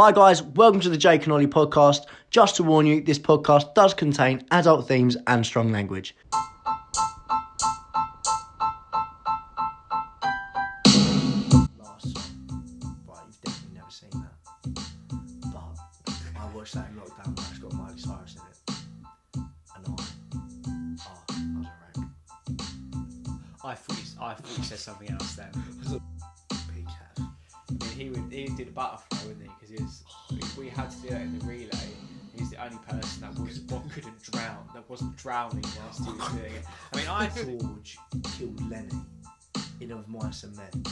Hi guys, welcome to the Jake and Ollie podcast. Just to warn you, this podcast does contain adult themes and strong language. Last song, right, you've definitely never seen that. But I watched that in lockdown and it's got Miley Cyrus in it. And I was a wreck. I thought you said something else then. He did a butterfly, wouldn't he? Because we had to do it in the relay. He's the only person that wasn't drowning whilst he was doing it. I mean, George killed Lenny in Of Mice and Men.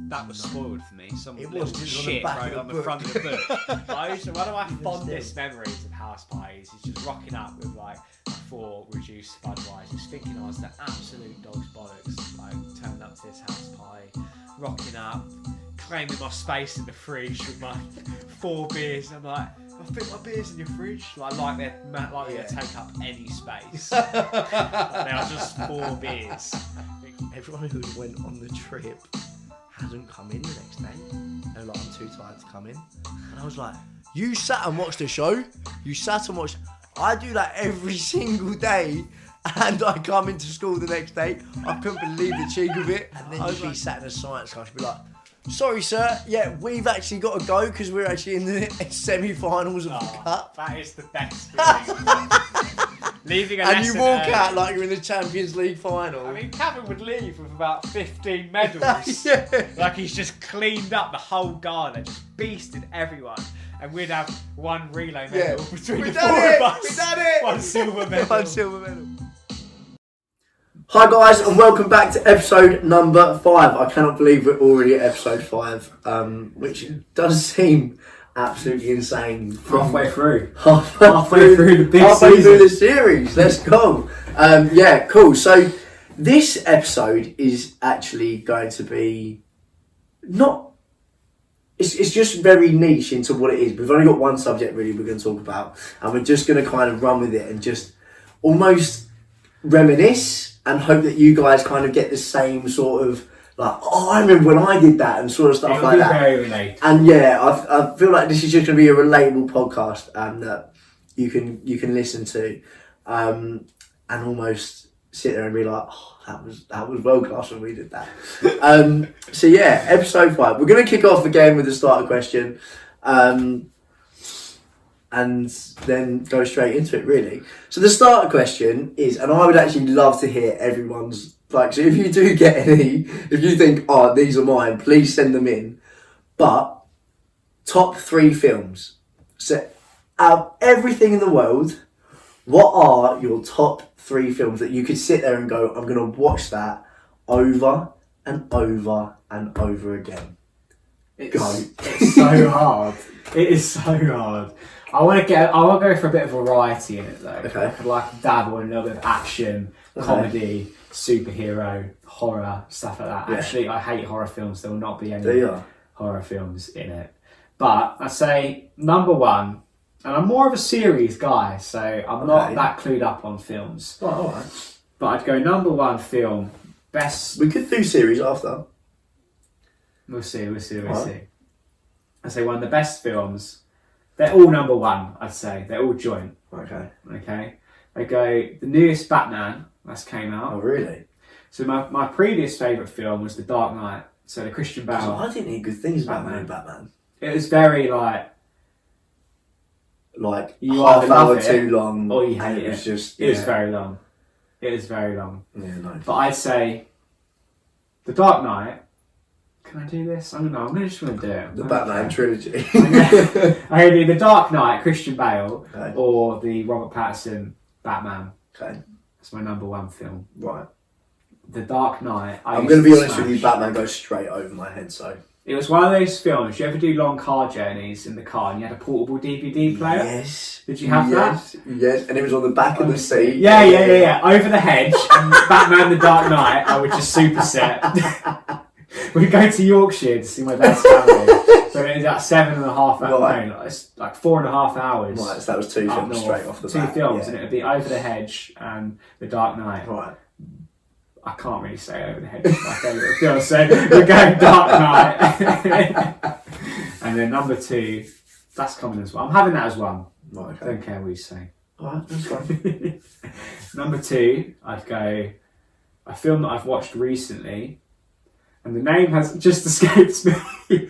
that was spoiled for me. Some It little was, 'cause it was on shit the back right of on the the book. front of the book. One of my fondest memories of house parties is just rocking up with like 4 reduced Budweisers, thinking I was the absolute dog's bollocks. Like turning up to this house party, rocking up, claiming my space in the fridge with my 4 beers. And I'm like, I fit my beers in your fridge. Like they take up any space. Like, they are just 4 beers. Everyone who went on the trip hadn't come in the next day. They were like, I'm too tired to come in. And I was like, you sat and watched the show? You sat and watched... I do that every single day and I come into school the next day. I couldn't believe the cheek of it. And then you'd be sat in a science class, you'd be like, sorry sir, yeah, we've actually got to go because we're actually in the semi-finals of the cup. That is the best feeling. Leaving a lesson And you walk early. out like you're in the Champions League final. I mean, Kevin would leave with about 15 medals. Yeah. Like he's just cleaned up the whole gala, just beasted everyone. And we'd have 1 relay medal between the 4 of us. We done it! 1 silver medal. 1 silver medal. Hi guys, and welcome back to episode number 5. I cannot believe we're already at episode 5, which does seem absolutely insane. Halfway through. Halfway through the big halfway season. through the series. Let's go. Yeah, cool. So this episode is actually going to be not... It's just very niche into what it is. We've only got one subject really we're going to talk about, and we're just going to kind of run with it and just almost reminisce and hope that you guys kind of get the same sort of like, oh, I remember when I did that and sort of stuff like that. Very relatable. And yeah, I feel like this is just going to be a relatable podcast that you can listen to, and almost sit there and be like, oh, that was world class when we did that. So yeah, episode 5. We're going to kick off again with the starter question, and then go straight into it really. So the starter question is, and I would actually love to hear everyone's, like, so if you do get any, if you think, oh, these are mine, please send them in. But top 3 films. So out of everything in the world, what are your top 3 films that you could sit there and go, I'm going to watch that over and over and over again? It's so hard. It is so hard. I want to go for a bit of variety in it though. Okay. I'd like to dabble in a little bit of action, comedy, superhero, horror, stuff like that. Yeah. Actually, I hate horror films. There will not be any There you are. horror films in it. But I say number 1, and I'm more of a series guy, so I'm not that clued up on films. Oh, alright. But I'd go number 1 film, best... We could do series after. We'll see. Right. I say one of the best films. They're all number 1, I'd say. They're all joint. Okay. Okay. I go the newest Batman that's came out. Oh, really? So my previous favourite film was The Dark Knight. So the Christian Bale. I didn't hear good things about Batman. It was very like you half either hour love too long, or you hate it was it. just It was very long. It was very long. Yeah, no. But I'd say The Dark Knight. Can I do this? I don't know. I'm just going to do it. The Batman trilogy. I'm going to do The Dark Knight, Christian Bale, Okay. or the Robert Pattinson Batman. Okay. That's my number 1 film. Right. The Dark Knight. I'm going to be honest with you, Batman goes straight over my head, so. It was one of those films, you ever do long car journeys in the car and you had a portable DVD player? Yes. Did you have that? Yes, and it was on the back of the seat. Yeah. Over the hedge, and Batman The Dark Knight, I would just superset. We'd go to Yorkshire to see my dad's family. So it was like 7.5 hours, Right. no, it's like 4.5 hours. Right, so that was 2 up films north. straight off the 2 bat. films, yeah. and it would be Over the Hedge and The Dark Knight. Right. I can't really say Over the Hedge is my favourite film, so we're going Dark Knight. And then number 2, that's coming as well. I'm having that as one. Right, okay. Don't care what you say. Alright, that's fine. Number 2, I'd go a film that I've watched recently, and the name has just escaped me.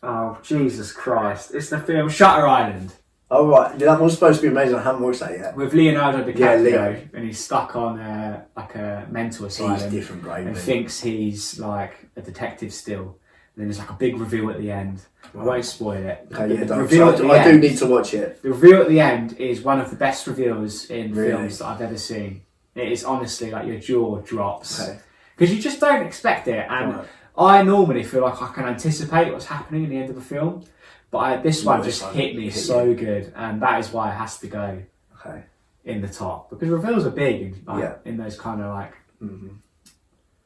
Oh, Jesus Christ. It's the film Shutter Island. Oh, right. That one's supposed to be amazing. I haven't watched that yet. With Leonardo DiCaprio, Yeah, Leo. and he's stuck on like a mental He's asylum different, great. and thinks he's like a detective still. And then there's like a big reveal at the end. I won't spoil it. Okay, yeah, The don't. reveal at the I do end- need to watch it. The reveal at the end is one of the best reveals in Really? films that I've ever seen. It is honestly like your jaw drops. Okay. Because you just don't expect it. And Right. I normally feel like I can anticipate what's happening at the end of a film. But this one just hit me so good. And that is why it has to go Okay. in the top. Because reveals are big in, like, Yeah. in those kind of like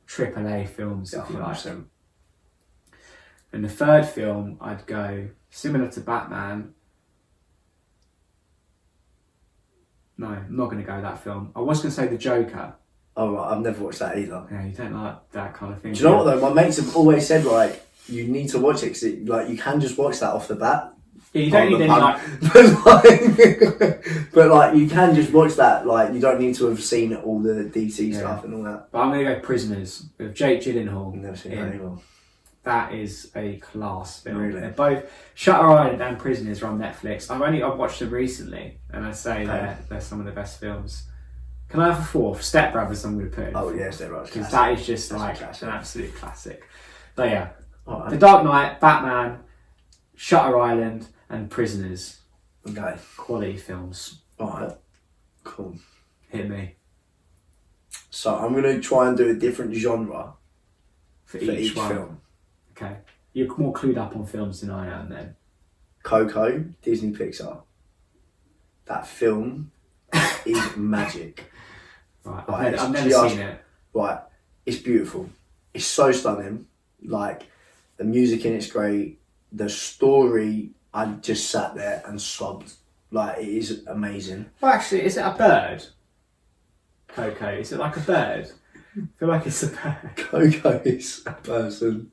AAA films, Yeah, if you like. 100%. And the third film, I'd go similar to Batman. No, I'm not going to go that film. I was going to say The Joker. Oh, right. I've never watched that either. Yeah, you don't like that kind of thing. Do you know what, though? My mates have always said, like, you need to watch it because, like, you can just watch that off the bat. Yeah, you don't need any like. but like you can just watch that. Like you don't need to have seen all the DC stuff and all that. But I'm going to go Prisoners with Jake Gyllenhaal. I've never seen in. that either. That is a class film. Really? They're both Shutter Island and Prisoners are on Netflix. I've watched them recently, and I say they're some of the best films. Can I have a fourth? Step Brothers. I'm going to put in. Oh yes, they're right. Because that is just That's like a an absolute classic. But yeah, Right. The Dark Knight, Batman, Shutter Island, and Prisoners. Okay. Quality films. Alright. Cool. Hit me So I'm going to try and do a different genre for for each each one. film. Okay, you're more clued up on films than I am then. Coco, Disney Pixar. That film is magic. Right, Right, I've never just- seen it. Right, it's beautiful. It's so stunning. Like the music in it's great. The story, I just sat there and sobbed. Like it is amazing. Well, actually, is it a bird? Coco, is it like a bird? I feel like it's a bird. Coco is a person.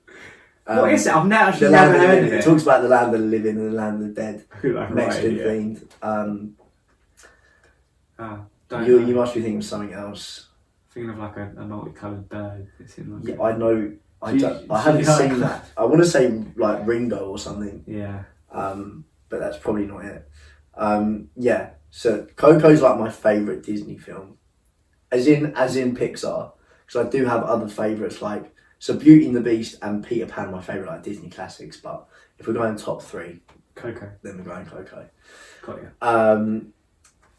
What is it? I've actually The never land of the heard of living. it. It talks about the land of the living and the land of the dead. Like, Mexican yeah. themed. Don't You know. must be thinking of something else. Thinking of like a multicoloured bird. It's in like Yeah, I know. I Do you- don't, I do haven't you like- seen that. I want to say like Ringo or something. yeah. But that's probably not it. Yeah, so Coco's like my favourite Disney film, as in Pixar, because I do have other favourites like Beauty and the Beast and Peter Pan are my favourite like Disney classics. But if we're going top 3, Coco. then we're going Coco. Got you.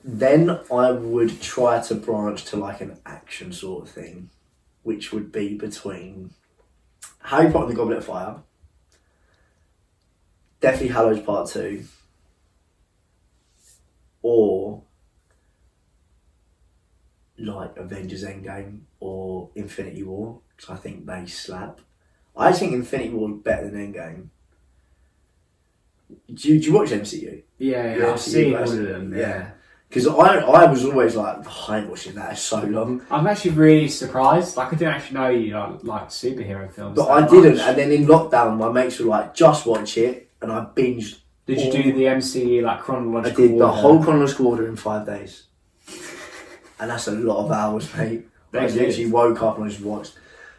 Then I would try to branch to like an action sort of thing, which would be between Harry Potter and the Goblet of Fire, Deathly Hallows Part 2, or like Avengers Endgame or Infinity War, because I think they slap. I think Infinity War is better than Endgame. Do you watch MCU? Yeah, Yeah, I've seen all MCU, of them. yeah. Yeah. Because I was always like, I ain't watching that, it's so long. I'm actually really surprised. Like I didn't actually know you like superhero films. But that I didn't, much. and then in lockdown, my mates were like, just watch it, and I binged. Did you do the MCU like I chronological? did the order? whole chronological order in 5 days. And that's a lot of hours, mate. I That literally is. woke up and I just watched.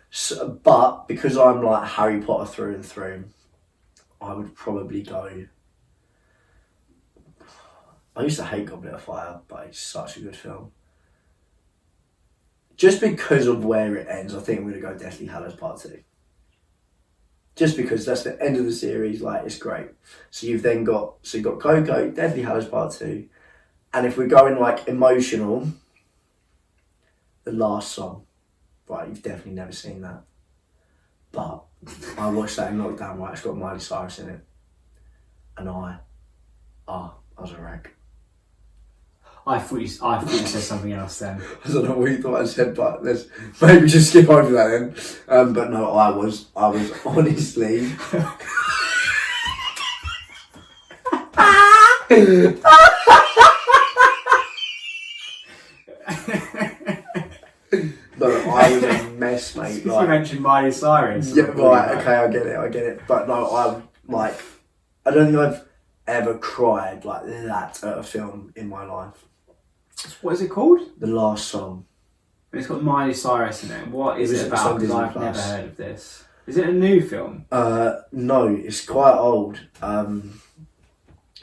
So, but because I'm like Harry Potter through and through, I would probably go. I used to hate Goblet of Fire, but it's such a good film. Just because of where it ends, I think I'm going to go Deathly Hallows Part 2. Just because that's the end of the series, like, it's great. So you've got Coco, Deathly Hallows Part 2, and if we're going, like, emotional, the last song. Right, you've definitely never seen that. But I watched that in lockdown, right, it's got Miley Cyrus in it. And I was a wreck. I thought you said something else then. I don't know what you thought I said, but let's maybe just skip over that then. But no, I was honestly. No, I was a mess best, mate. You mentioned Miley Cyrus. Yeah, right. Okay, I get it. But no, I don't think I've ever cried like that at a film in my life. What is it called? The Last Song. It's got Miley Cyrus in it. What is it It's about? on Because Disney I've Plus. never heard of this. Is it a new film? No, it's quite old.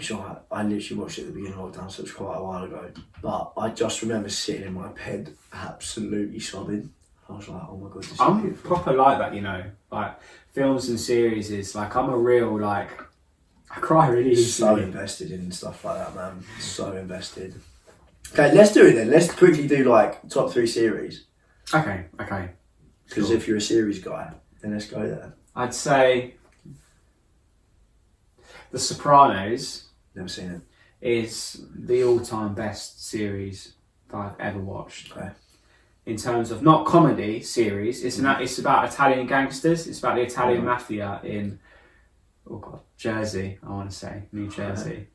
Sure, I literally watched it at the beginning of lockdown, so it's quite a while ago. But I just remember sitting in my bed, absolutely sobbing. I was like, oh my god, this is I'm beautiful. proper like that, you know. Like films and series is like I'm a real like I cry really So easily. invested in stuff like that, man. So invested. Okay, let's do it then. Let's quickly do like top 3 series. Okay. Because Sure. if you're a series guy, then let's go there. I'd say The Sopranos Never seen it. is the all-time best series that I've ever watched. Okay. In terms of not comedy series, it's about Italian gangsters. It's about the Italian mafia in Jersey. I want to say New Jersey.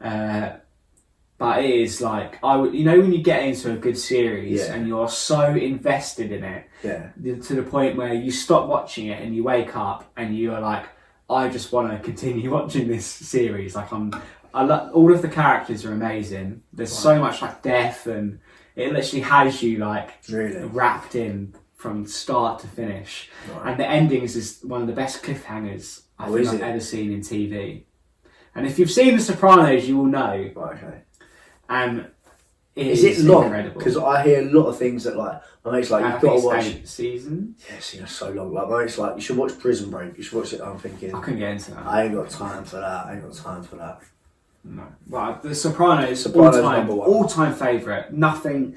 But it is like you know when you get into a good series and you're so invested in it, to the point where you stop watching it and you wake up and you're like, I just want to continue watching this series. Like all of the characters are amazing. There's so much like death, and it literally has you like Really? wrapped in from start to finish. Right. And the endings is one of the best cliffhangers I've ever seen in TV. And if you've seen The Sopranos, you will know. Right, okay. And Is it long? Incredible. Because I hear a lot of things that like my mate's like, you've got to watch 8 seasons. Yeah, see, that's so long. Like my mate's like, you should watch Prison Break. You should watch it. I'm thinking, I couldn't get into that. I ain't got time for that. No. Well, The Sopranos, Sopranos number 1. all-time favourite. Nothing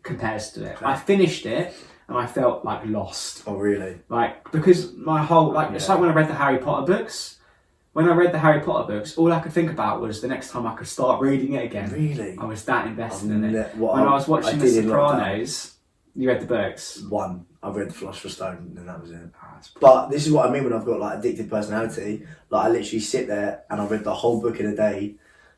compares to it. Okay. I finished it and I felt like lost. Oh, really? Like, because my whole, it's like when I read the Harry Potter books. When I read the Harry Potter books, all I could think about was the next time I could start reading it again. Really? I was that invested in it. When I was watching The Sopranos, you read the books? 1. I read The Philosopher's Stone and that was it. But this is what I mean when I've got like addictive personality. Like I literally sit there and I read the whole book in a day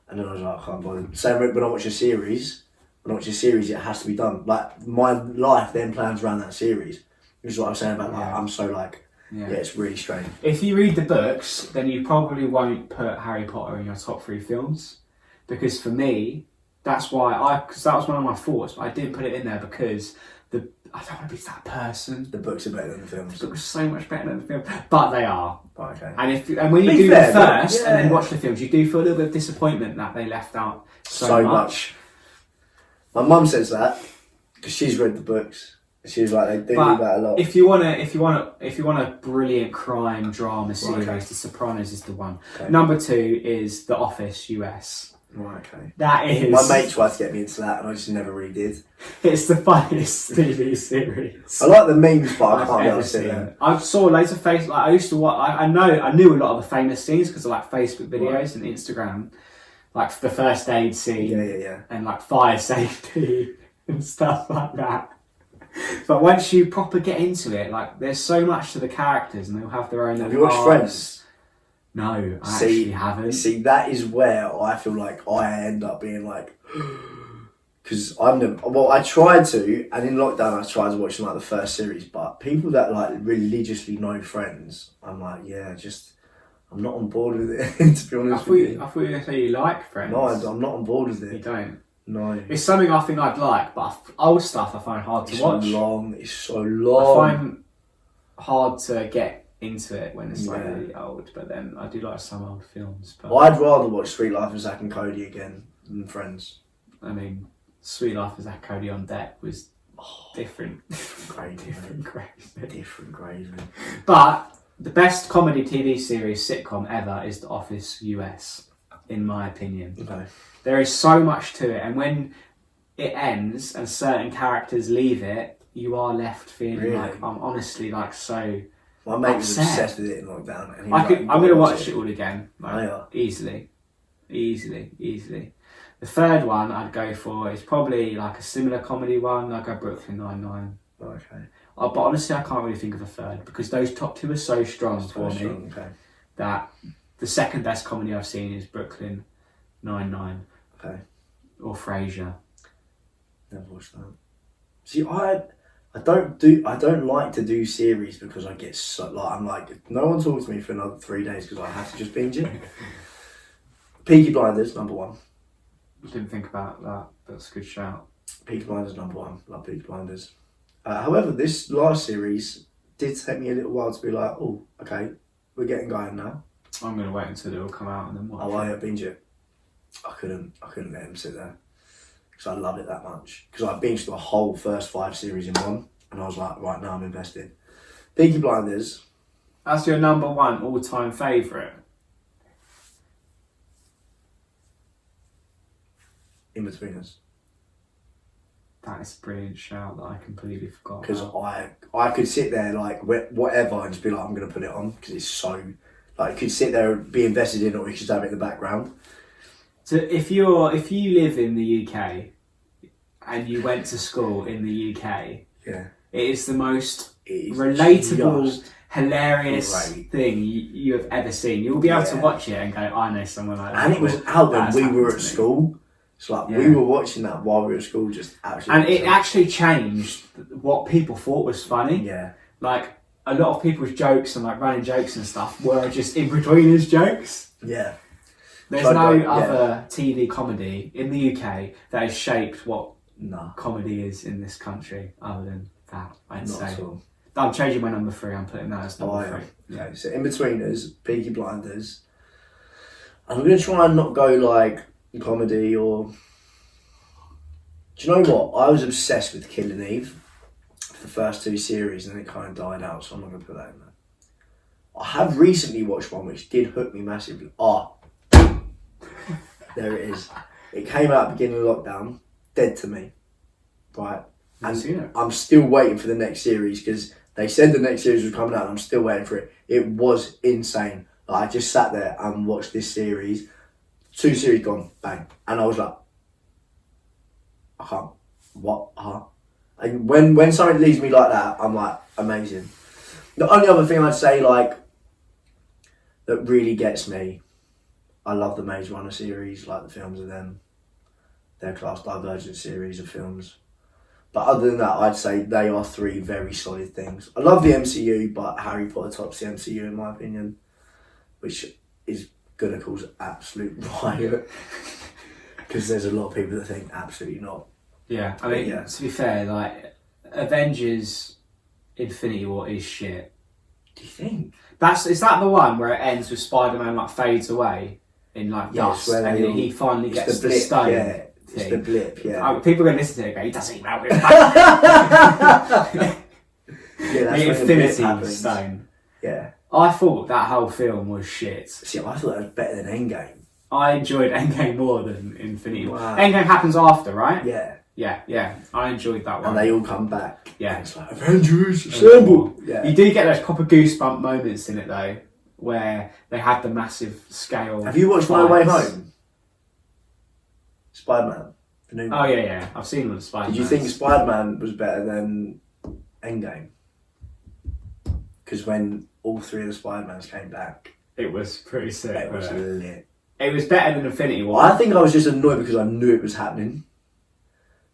and then I was like, I can't bother. Same when I watch a series, it has to be done. Like my life then plans around that series. This is what I'm saying about like, I'm so like, yeah, it's really strange. If you read the books, then you probably won't put Harry Potter in your top 3 films. Because for me, that's why because that was one of my thoughts, but I didn't put it in there because I don't want to be that person. The books are better than the films. The books are so much better than the film, but they are. Okay. And when you do them first and then watch the films, you do feel a little bit of disappointment that they left out so much. My mum says that because she's read the books. She was like, they do that a lot. If you want a brilliant crime drama series, The Sopranos is the one. Okay. Number 2 is The Office US. Right, okay. That is. My mate tried to get me into that, and I just never really did. It's the funniest TV series. I like the memes, but I I've can't ever ever see seen. that. I saw loads of like I used to watch. I knew a lot of the famous scenes because of like Facebook videos and Instagram, like the first aid scene, Yeah. and like fire safety and stuff like that. But once you proper get into it, like there's so much to the characters, and they'll have their own. Have you watched Friends? No, I actually haven't. See, that is where I feel like I end up being like, because I tried to, and in lockdown I tried to watch like the first series, but people that like religiously know Friends, I'm like, I'm not on board with it. To be honest with you, I thought you were going to say you like Friends. No, I'm not on board with it. You don't. No, it's something I think I'd like, but old stuff I find hard to watch. It's so long. I find hard to get into it when it's like really old, but then I do like some old films. But I'd rather watch Sweet Life of Zack and Cody again than Friends. I mean, Sweet Life of Zack Cody on Deck was different. Different gravy. But the best comedy TV series sitcom ever is The Office US, in my opinion. Okay. There is so much to it, and when it ends and certain characters leave it, you are left feeling like I'm honestly like so. My mate was obsessed with it in lockdown. And I'm going to watch it all again. Like, yeah. Easily. The third one I'd go for is probably like a similar comedy one. I'd go Brooklyn Nine-Nine. Okay. But honestly, I can't really think of a third because those top 2 are so strong for me that the second best comedy I've seen is Brooklyn Nine-Nine. Okay. Or Frasier. Never watched that. See, I don't like to do series because I get so like I'm like no one talks to me for another 3 days because I have to just binge it. Peaky Blinders #1. Didn't think about that. That's a good shout. Peaky Blinders #1. Love Peaky Blinders. However, this last series did take me a little while to be like, oh, okay, we're getting going now. I'm gonna wait until it will come out and then watch. Oh, I binge it. I couldn't let him sit there because I love it that much. Because I binged the whole first 5 series in one, and I was like, right now I'm invested. Peaky Blinders. That's your #1 all-time favourite. In Between Us. That is a brilliant shout that I completely forgot. Because I could sit there like whatever and just be like, I'm gonna put it on because it's so like, you could sit there and be invested in, or you could just have it in the background. So if you live in the UK and you went to school in the UK, yeah, it is the most relatable, hilarious great thing you have ever seen. You'll be able to watch it and go, I know someone like that. And it was out when we were at school. It's like we were watching that while we were at school, just absolutely. And it actually changed what people thought was funny. Yeah. Like, a lot of people's jokes and like running jokes and stuff were just in-betweeners jokes. Yeah. There's no other TV comedy in the UK that has shaped what comedy is in this country other than that, I'd say. At all. I'm changing my #3, I'm putting that as #3. Yeah. Okay, so In Between Us, Peaky Blinders. I'm going to try and not go like comedy or... Do you know what? I was obsessed with Killing Eve for the first 2 series and then it kind of died out, so I'm not going to put that in there. I have recently watched one which did hook me massively. There it is. It came out beginning of lockdown. Dead to Me. Right? And I'm still waiting for the next series because they said the next series was coming out and I'm still waiting for it. It was insane. Like, I just sat there and watched this series. 2 series gone, bang. And I was like, I can't. What? And when something leaves me like that, I'm like, amazing. The only other thing I'd say, like, that really gets me, I love the Maze Runner series, like the films of them. Their Class Divergent series of films. But other than that, I'd say they are 3 very solid things. I love the MCU, but Harry Potter tops the MCU in my opinion, which is going to cause absolute riot. Because there's a lot of people that think absolutely not. Yeah, I mean, to be fair, like, Avengers Infinity War is shit. Do you think? Is that the one where it ends with Spider-Man like fades away in like dust and then he finally gets the stone? Yeah, it's the blip, yeah. People are going to listen to it and go, he doesn't even have it. That's the Infinity Stone. Yeah. I thought that whole film was shit. See, I thought that was better than Endgame. I enjoyed Endgame more than Infinity War. Wow. Endgame happens after, right? Yeah. Yeah. I enjoyed that one. And they all come back. Yeah. And it's like, Avengers, assemble! Yeah. You do get those proper goosebump moments in it though, where they have the massive scale. Have you watched No Way Home? Spider-Man. The new one. Oh yeah. I've seen all the Spider-Man. Did you think Spider-Man was better than Endgame? Because when all 3 of the Spider-Mans came back, it was pretty sick. It was lit. It was better than Infinity War. I think I was just annoyed because I knew it was happening.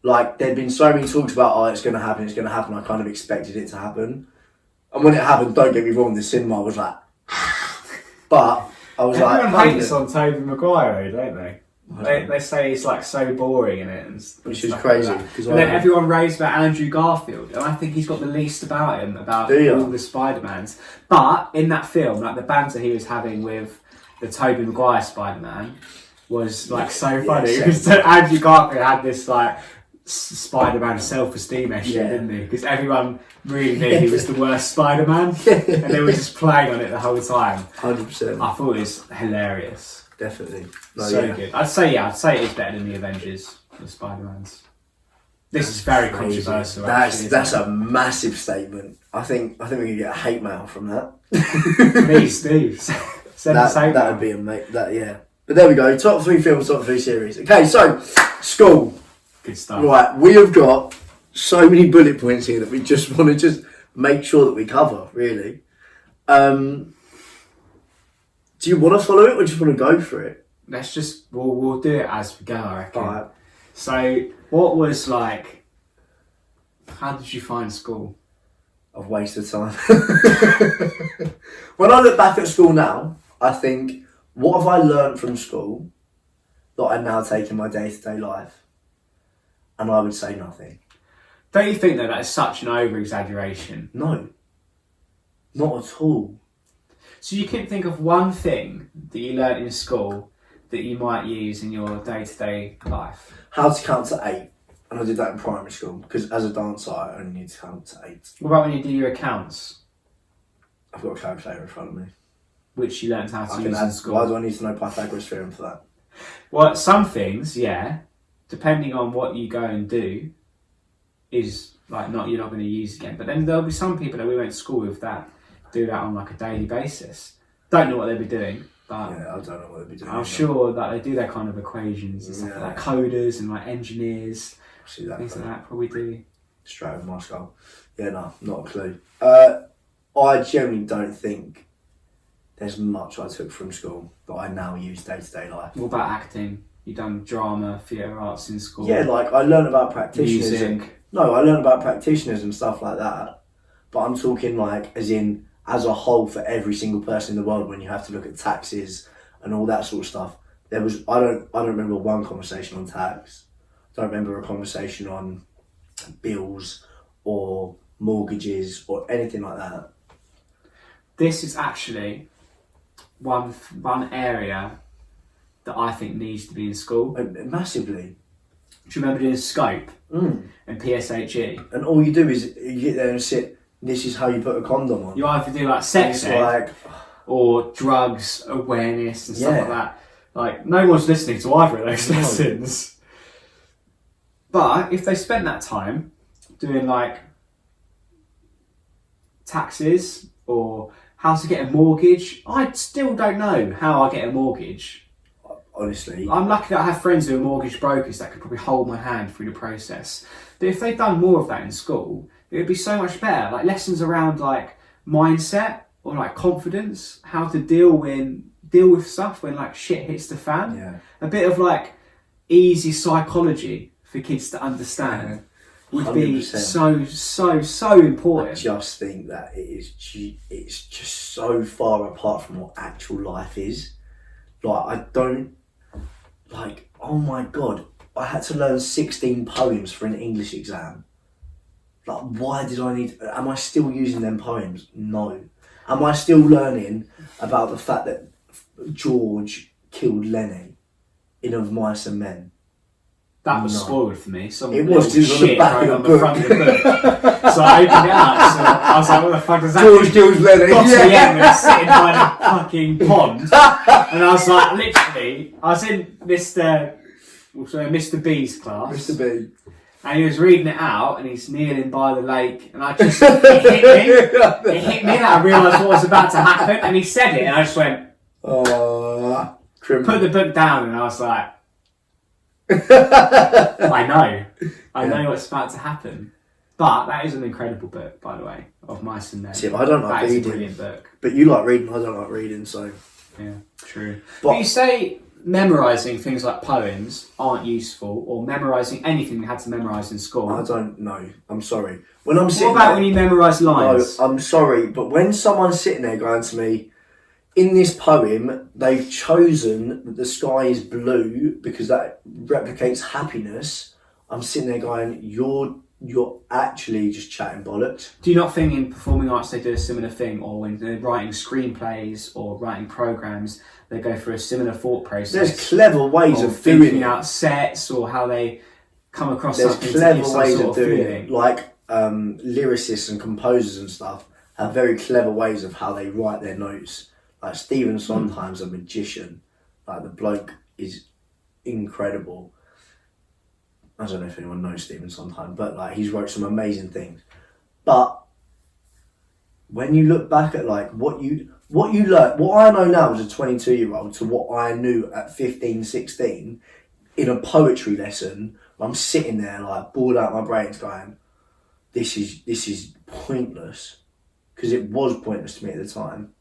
Like, there'd been so many talks about, it's going to happen. I kind of expected it to happen. And when it happened, don't get me wrong, the cinema was like... But I was like... Everyone hates on Tobey Maguire, don't they? They say he's like so boring in it. Which is crazy. Like and then everyone raves about Andrew Garfield. And I think he's got the least about him, about all the Spider-Mans. But in that film, like the banter he was having with the Tobey Maguire Spider-Man was like so funny. Because Andrew Garfield had this like Spider-Man self-esteem issue, didn't he? Because everyone really knew he was the worst Spider-Man. And they were just playing on it the whole time. 100%. I thought it was hilarious. Definitely. Good. I'd say it is better than the Avengers, the Spider-Mans. This is very controversial. That's a massive statement. I think we could get a hate mail from that. Please do. Send us hate mail. That would be amazing. But there we go. Top 3 films, top 3 series. Okay, so school. Good stuff. Right, we have got so many bullet points here that we just want to make sure that we cover. Really. Do you want to follow it or just want to go for it? Let's just, we'll do it as we go, I reckon. Alright. So, what was like How did you find school? A waste of time. When I look back at school now, I think, what have I learned from school that I now take in my day-to-day life? And I would say nothing. Don't you think that is such an over-exaggeration? No. Not at all. So you can think of one thing that you learnt in school that you might use in your day-to-day life. How to count to 8. And I did that in primary school, because as a dancer, I only need to count to 8. What about when you do your accounts? I've got a calculator in front of me. Which you learnt how to I use can in add, school. why do I need to know Pythagoras theorem for that? Well, some things, yeah, depending on what you go and do, is like you're not going to use again. But then there'll be some people that we went to school with that do that on like a daily basis. Don't know what they'll be doing, but Yeah, I don't know what they'll be doing. I'm sure that they do their kind of equations and stuff like that. Coders and like engineers, See that things like that probably do. straight over my skull. Yeah, no, not a clue. I generally don't think there's much I took from school that I now use day to day life. What about acting? You done drama, theatre arts in school? Yeah, like I learned about practitioners. Music. I learned about practitioners and stuff like that. But I'm talking like as a whole for every single person in the world when you have to look at taxes and all that sort of stuff. I don't remember one conversation on tax. I don't remember a conversation on bills or mortgages or anything like that. This is actually one area that I think needs to be in school. Massively. Do you remember doing Scope Mm. and PSHE? And all you do is you get there and sit, this is how you put a condom on. You either do like sex It's ed like, or drugs awareness and stuff Yeah. like that. Like, no one's listening to either of those No. lessons. But if they spent that time doing like taxes or how to get a mortgage, I still don't know how I get a mortgage. honestly, I'm lucky that I have friends who are mortgage brokers that could probably hold my hand through the process. But if they'd done more of that in school, it would be so much better. Like lessons around like mindset or like confidence, how to deal with stuff when like shit hits the fan. yeah. A bit of like easy psychology for kids to understand would be 100%. so I important. just think that it's just so far apart from what actual life is. Like, I don't, like, oh my God, I had to learn 16 poems for an English exam. Like, why did I need, am I still using them poems? No. Am I still learning about the fact that George killed Lenny in Of Mice and Men? That was No. spoiled for me. Some It was, little it was on the shit back right of on the the front of the book. So I opened it up. So I was like, what the fuck does that George mean? kills Lenny. Got to the end, we were sitting by the fucking pond, and I was like, literally, I was in Mr. B's class, Mr. B. and he was reading it out, and he's kneeling by the lake, and it hit me that I realised what was about to happen, and he said it, and I just went, Criminal. put the book down, and I was like, I know what's about to happen. But that is an incredible book, by the way, Of Mice and Men. See, I don't like That is a reading. brilliant book. But you like reading, I don't like reading, so. Yeah, true. But- But you say memorising things like poems aren't useful, or memorising anything you had to memorise in school. I don't know. I'm sorry. When I'm sitting What about there, when you memorise lines? No, I'm sorry, but when someone's sitting there going to me, in this poem, they've chosen that the sky is blue because that replicates happiness. I'm sitting there going, you're actually just chatting bollocks. Do you not think in performing arts they do a similar thing, or when they're writing screenplays or writing programmes, they go through a similar thought process? There's clever ways of doing thinking it. out sets or how they come across There's something to clever give some ways sort of doing feeling. it. Like lyricists and composers and stuff have very clever ways of how they write their notes. Like Stephen Sondheim's a magician. Like the bloke is incredible. I don't know if anyone knows Stephen Sondheim, but like he's wrote some amazing things. But when you look back at like what you learn, what I know now as a 22-year-old to what I knew at 15, 16 in a poetry lesson, I'm sitting there like bored out my brains going, this is pointless, because it was pointless to me at the time.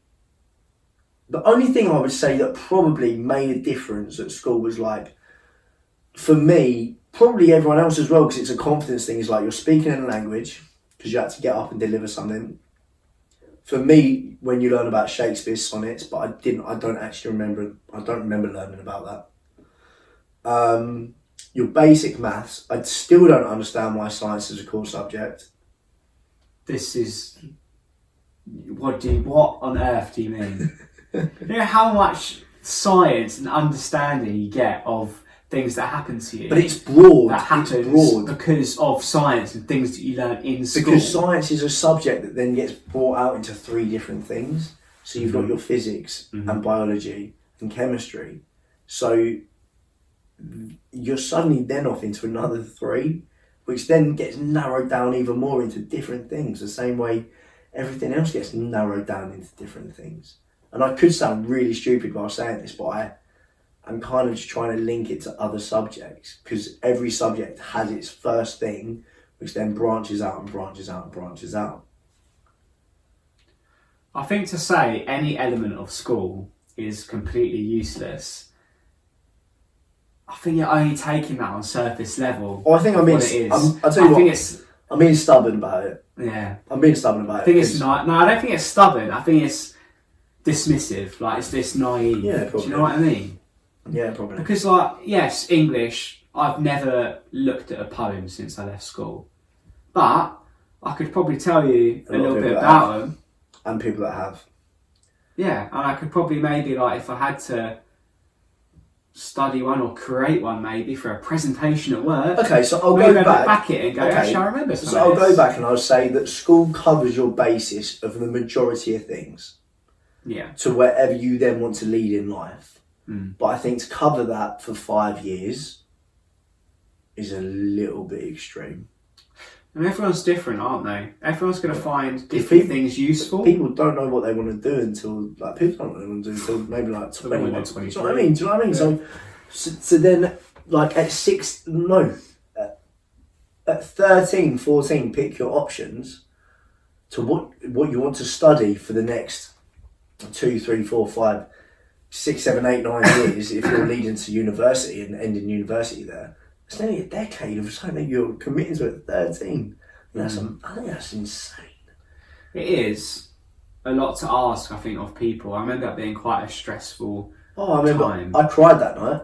The only thing I would say that probably made a difference at school was like, for me, probably everyone else as well, because it's a confidence thing. It's like you're speaking in a language because you had to get up and deliver something. For me, when you learn about Shakespeare's sonnets, but I don't remember learning about that. Your basic maths, I still don't understand why science is a core subject. This is... What on earth do you mean? You know how much science and understanding you get of things that happen to you? But it's broad. That happens because of science and things that you learn in school. Because science is a subject that then gets brought out into 3 different things. So you've got your physics and biology and chemistry. So you're suddenly then off into another 3, which then gets narrowed down even more into different things, the same way everything else gets narrowed down into different things. And I could sound really stupid while saying this, but I'm kind of just trying to link it to other subjects, because every subject has its first thing, which then branches out and branches out and branches out. I think to say any element of school is completely useless, I think you're only taking that on surface level. Well, I think I'm being stubborn about it. Yeah. I'm being stubborn about it. I think it's not. No, I don't think it's stubborn. I think it's dismissive. Like, it's this naive. Yeah, probably. Do you know what I mean? Yeah, probably. Because, like, yes, English, I've never looked at a poem since I left school. But I could probably tell you a little bit about them. And people that have. Yeah, and I could probably maybe, like, if I had to study one or create one maybe for a presentation at work. Okay, so I'll go back it and go, actually, I remember something. So I'll go back and I'll say that school covers your basis of the majority of things. Yeah. To wherever you then want to lead in life. But I think to cover that for 5 years is a little bit extreme. And everyone's different, aren't they? Everyone's going to find different things useful. People don't know what they want to do until, like, people don't know what they want to do until maybe like 21. Do you know what I mean? Do you know what I mean? Yeah. So then, like, at 13, 14, pick your options to what you want to study for the next 2, 3, 4, 5, 6, 7, 8, 9 years if you're leading to university and ending university there. It's nearly a decade of something that you're committing to at 13. I think that's insane. It is a lot to ask, I think, of people. I remember that being quite a stressful time. I cried that night.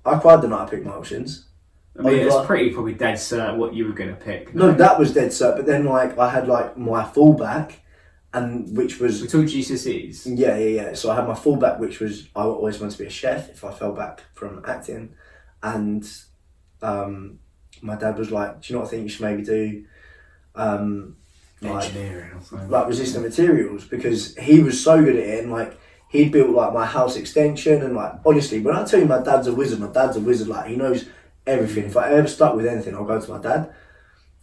I cried the night I picked my options. I mean, it's probably dead cert what you were going to pick. No, that was dead cert. But then, like, I had, like, my fallback, and which was... We took GCSEs? Yeah. So I had my fallback, which was I always wanted to be a chef if I fell back from acting. And my dad was like, do you know what I think you should maybe do? Engineering or something. Like resistant materials, because he was so good at it, and like he built like my house extension, and like honestly, when I tell you my dad's a wizard, like he knows everything. If I ever stuck with anything, I'll go to my dad.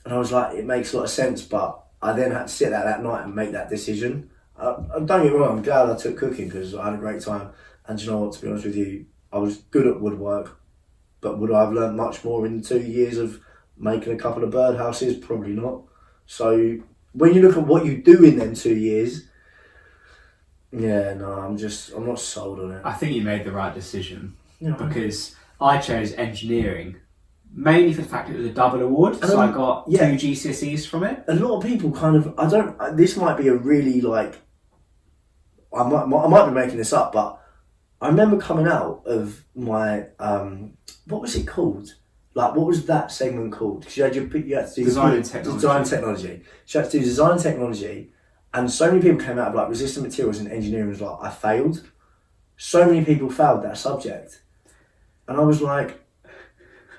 And I was like, it makes a lot of sense, but I then had to sit there that night and make that decision. Don't get me wrong, I'm glad I took cooking because I had a great time. And do you know what, to be honest with you, I was good at woodwork. But would I have learned much more in 2 years of making a couple of birdhouses? Probably not. So when you look at what you do in them 2 years, yeah, no, I'm not sold on it. I think you made the right decision because I chose engineering mainly for the fact it was a double award, so I got 2 GCSEs from it. A lot of people kind of, this might be a really like, I might be making this up, but I remember coming out of my, what was it called? Like, what was that segment called? Because you had to do design and technology. Design technology. So you had to do design and technology, and so many people came out of like resistant materials and engineering was like, I failed. So many people failed that subject, and I was like,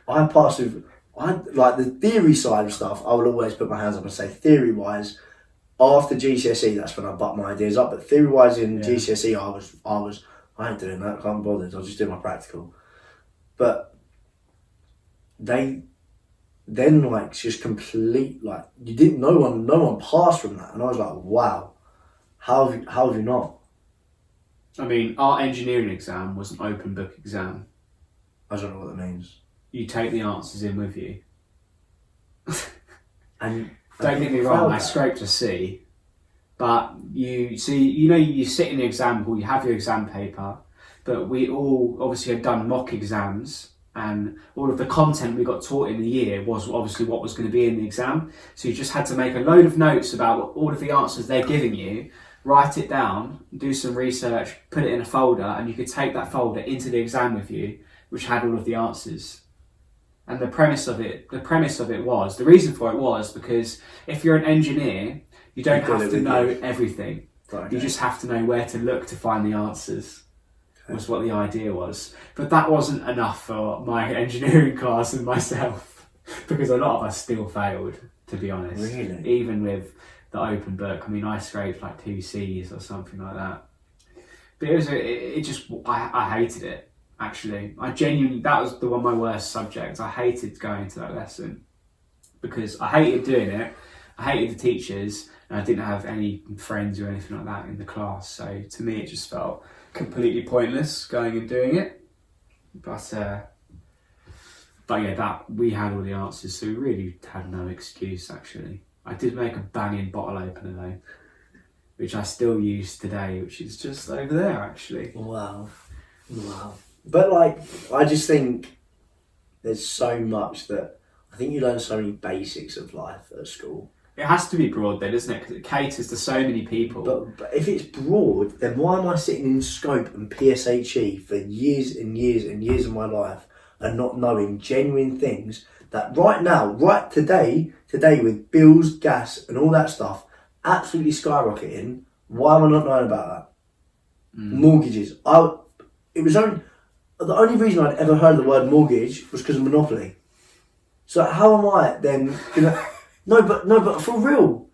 I passed with. Like the theory side of stuff, I will always put my hands up and say theory wise. After GCSE, that's when I butt my ideas up. But theory wise in GCSE, I ain't doing that. I can't bother. I'll just do my practical. But they then like just complete like you didn't. No one passed from that, and I was like, wow, how have you not? I mean, our engineering exam was an open book exam. I don't know what that means. You take the answers in with you. And don't get me wrong, I scraped a C. But you sit in the exam hall, you have your exam paper, but we all obviously had done mock exams and all of the content we got taught in the year was obviously what was going to be in the exam. So you just had to make a load of notes about all of the answers they're giving you, write it down, do some research, put it in a folder, and you could take that folder into the exam with you, which had all of the answers. And the reason for it was because if you're an engineer, you don't have to know everything. Okay. You just have to know where to look to find the answers. Was what the idea was. But that wasn't enough for my engineering class and myself, because a lot of us still failed, to be honest. Really? Even with the open book. I mean, I scraped like 2 C's or something like that. But I hated it, actually. That was one of my worst subjects. I hated going to that lesson because I hated doing it. I hated the teachers, and I didn't have any friends or anything like that in the class. So to me, it just felt completely pointless going and doing it. But yeah, that we had all the answers, so we really had no excuse. Actually, I did make a banging bottle opener though, which I still use today, which is just over there actually. Wow. But like, I just think there's so much that I think you learn so many basics of life at school. It has to be broad then, doesn't it? Because it caters to so many people. But if it's broad, then why am I sitting in scope and PSHE for years and years and years of my life and not knowing genuine things that right now, right today with bills, gas and all that stuff absolutely skyrocketing, why am I not knowing about that? Mortgages. The only reason I'd ever heard of the word mortgage was because of Monopoly. So how am I then gonna... No, but for real.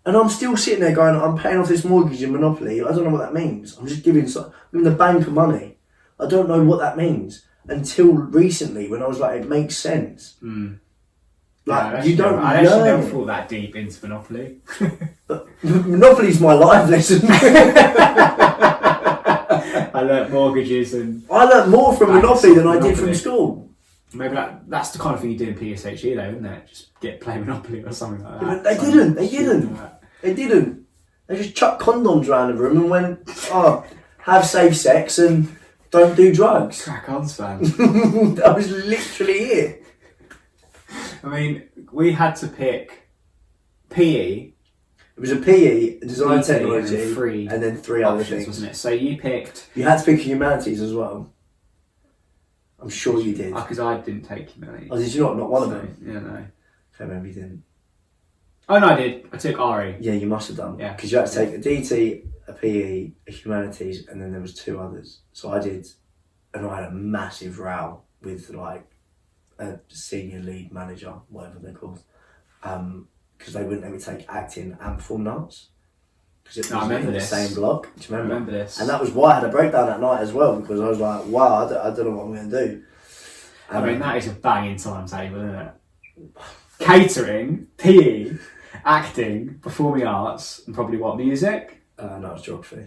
And I'm still sitting there going, I'm paying off this mortgage in Monopoly. I don't know what that means. I'm just giving the bank of money. I don't know what that means until recently when I was like, it makes sense. Like, you don't I actually never thought that deep into Monopoly. Monopoly's my life lesson. I learnt mortgages and... I learnt more from Monopoly than I did from school. Maybe that's the kind of thing you do in PSHE though, isn't it? Just play Monopoly or something like that. But they didn't. They just chucked condoms around the room and went, have safe sex and don't do drugs. Crack on, Sven. That was literally it. I mean, we had to pick PE. It was a PE, design technology, and then three other things, wasn't it? So you picked... You had to pick humanities as well. I'm sure you did. Because I didn't take humanities. Oh, did you not? Not one of them? Yeah, no. Okay, maybe you didn't. Oh, no, I did. I took RE. Yeah, you must have done. Yeah. Because you had to take a DT, a PE, a humanities, and then there was 2 others. So I did, and I had a massive row with like a senior lead manager, whatever they're called, because they wouldn't let me take acting and performing arts. Because it was in the same block. Do you remember? I remember this. And that was why I had a breakdown that night as well, because I was like, wow, I don't know what I'm going to do. I mean, that is a banging timetable, isn't it? Catering, PE, acting, performing arts, and probably what, music? No, it's geography.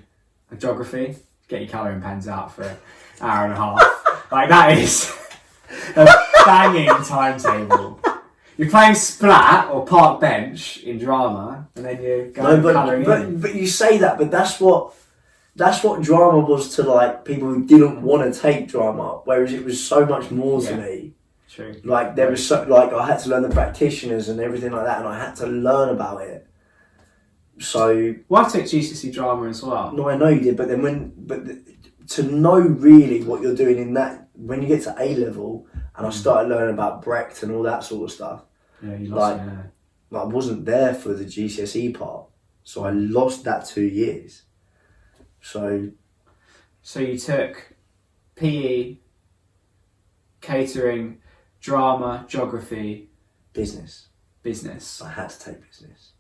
Geography? Get your colouring pens out for an hour and a half. Like, that is a banging timetable. You're playing Splat or Park Bench in drama, and then you're going colouring in. But you say that, but that's what drama was to like people who didn't want to take drama, whereas it was so much more to me. True. Like there was I had to learn the practitioners and everything like that, and I had to learn about it. So I took GCSE drama as well. No, I know you did, but then to know really what you're doing in that, when you get to A level, and I started learning about Brecht and all that sort of stuff. Yeah, you lost it. I wasn't there for the GCSE part, so I lost that 2 years. So you took PE, catering, drama, geography, business. Business. I had to take business.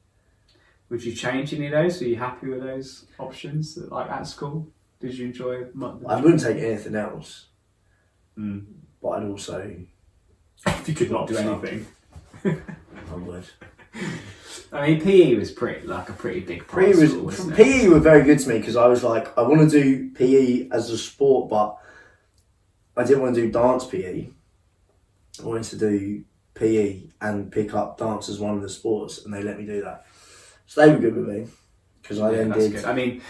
Would you change any of those? Were you happy with those options, like at school? Did you enjoy? I wouldn't take anything else. But I'd also... If you could not do anything. I would. I mean, PE was a pretty big part of school, wasn't it? PE were very good to me because I was like, I want to do PE as a sport, but I didn't want to do dance PE. I wanted to do PE and pick up dance as one of the sports, and they let me do that. So they were good with me because I then did. Good. I mean,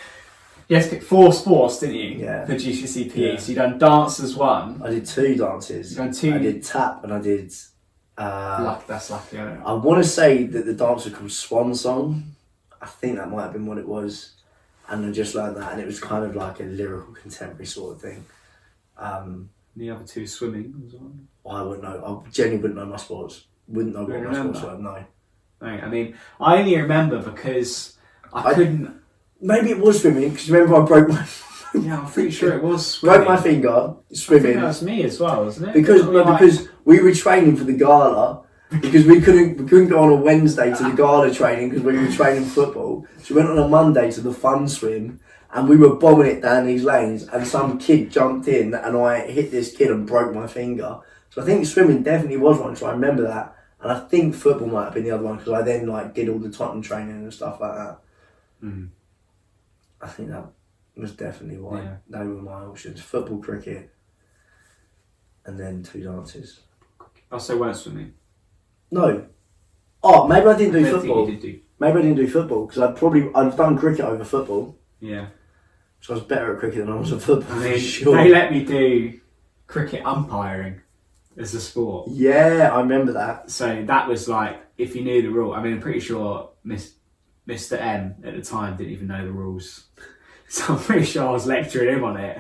You had to pick 4 sports, didn't you? Yeah. For GCSE PE. Yeah. So you done dance as one. I did 2 dances. You done 2. I did tap and I did. That's lucky. I want to say that the dance was called Swan Song. I think that might have been what it was, and I just learned that, and it was kind of like a lyrical contemporary sort of thing. The other 2 swimming was one. I wouldn't know. I genuinely wouldn't know my sports. Wouldn't know what my sports were. No. I mean, I only remember because I couldn't. Maybe it was swimming because remember I broke my. Yeah, I'm pretty sure it was swimming. Broke my finger I swimming. think that was me as well, wasn't it? Because we were training for the gala. Because we couldn't go on a Wednesday to the gala training because we were training football. So we went on a Monday to the fun swim, and we were bombing it down these lanes. And some kid jumped in, and I hit this kid and broke my finger. So I think swimming definitely was one. So I remember that, and I think football might have been the other one because I then did all the Tottenham training and stuff like that. Mm. I think that was definitely why they were my options: football, cricket, and then 2 dances. Also, weren't swimming. No. Oh, maybe I didn't do I football. think you did Maybe I didn't do football because I've done cricket over football. Yeah. So I was better at cricket than I was at football. I mean, sure. they let me do cricket umpiring as a sport. Yeah, I remember that. So that was like, if you knew the rule. I mean, I'm pretty sure Mr. M at the time didn't even know the rules. So I'm pretty sure I was lecturing him on it.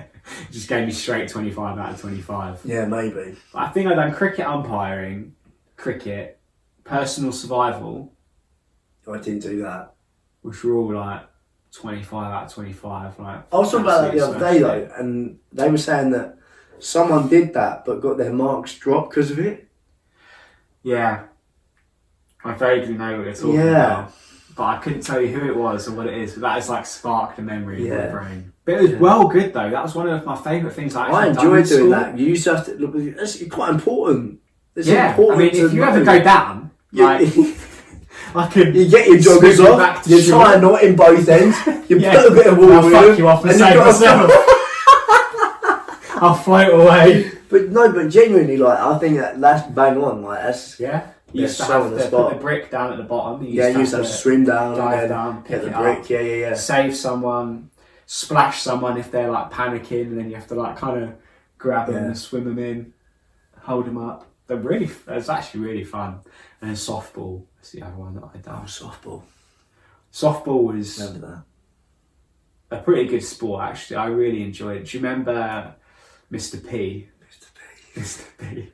He just gave me straight 25 out of 25. Yeah, maybe. But I think I've done cricket umpiring, cricket, personal survival. I didn't do that. Which were all like 25 out of 25. Like, I was talking about that the other day though, and they were saying that someone did that but got their marks dropped because of it. Yeah. I vaguely know what you're talking about. But I couldn't tell you who it was or what it is, but that has like sparked a memory in my brain. But it was well good though. That was one of my favourite things I enjoyed doing that. You used to have to look. It's quite important. It's important. I mean, if you ever go down, like I could. You get your joggers off. You tie a knot in both ends. You put a bit of water in fuck you off and save myself. I'll float away. But genuinely, like I think that's bang on. Like that's You used to have to put the brick down at the bottom. You used to have to swim down, dive down, hit pick the it brick. up, Yeah. Save someone, splash someone if they're like panicking, and then you have to like kind of grab them and swim them in, hold them up. It's actually really fun. And then softball. That's the other one that I done. Oh, softball. Softball was remember that. A pretty good sport actually. I really enjoyed it. Do you remember Mr. P? Mr. P.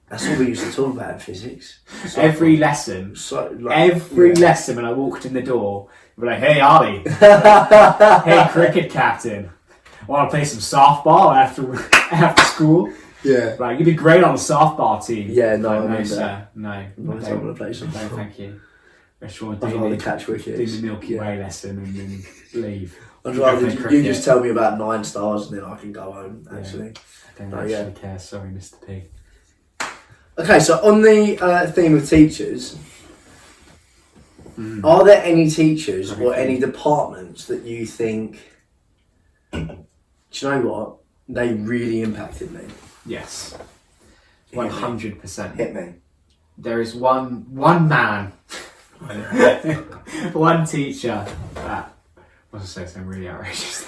That's all we used to talk about in physics. Every lesson, lesson when I walked in the door, we'd be like, "Hey Ollie, hey cricket captain, want to play some softball after school?" Yeah. Like, you'd be great on the softball team. Yeah, no, like, I sir, that. No. I don't want to play softball. No, thank you. I just want I'd rather catch wickets. Do the Milky Way lesson and then leave. I'd rather you just tell me about 9 stars and then I can go home, actually. I don't actually care. Sorry, Mr. P. Okay, so on the theme of teachers, are there any teachers or any departments that you think, do you know what, they really impacted me? Yes. 100%. Hit me. There is one man, one teacher that, I was going to say something really outrageous.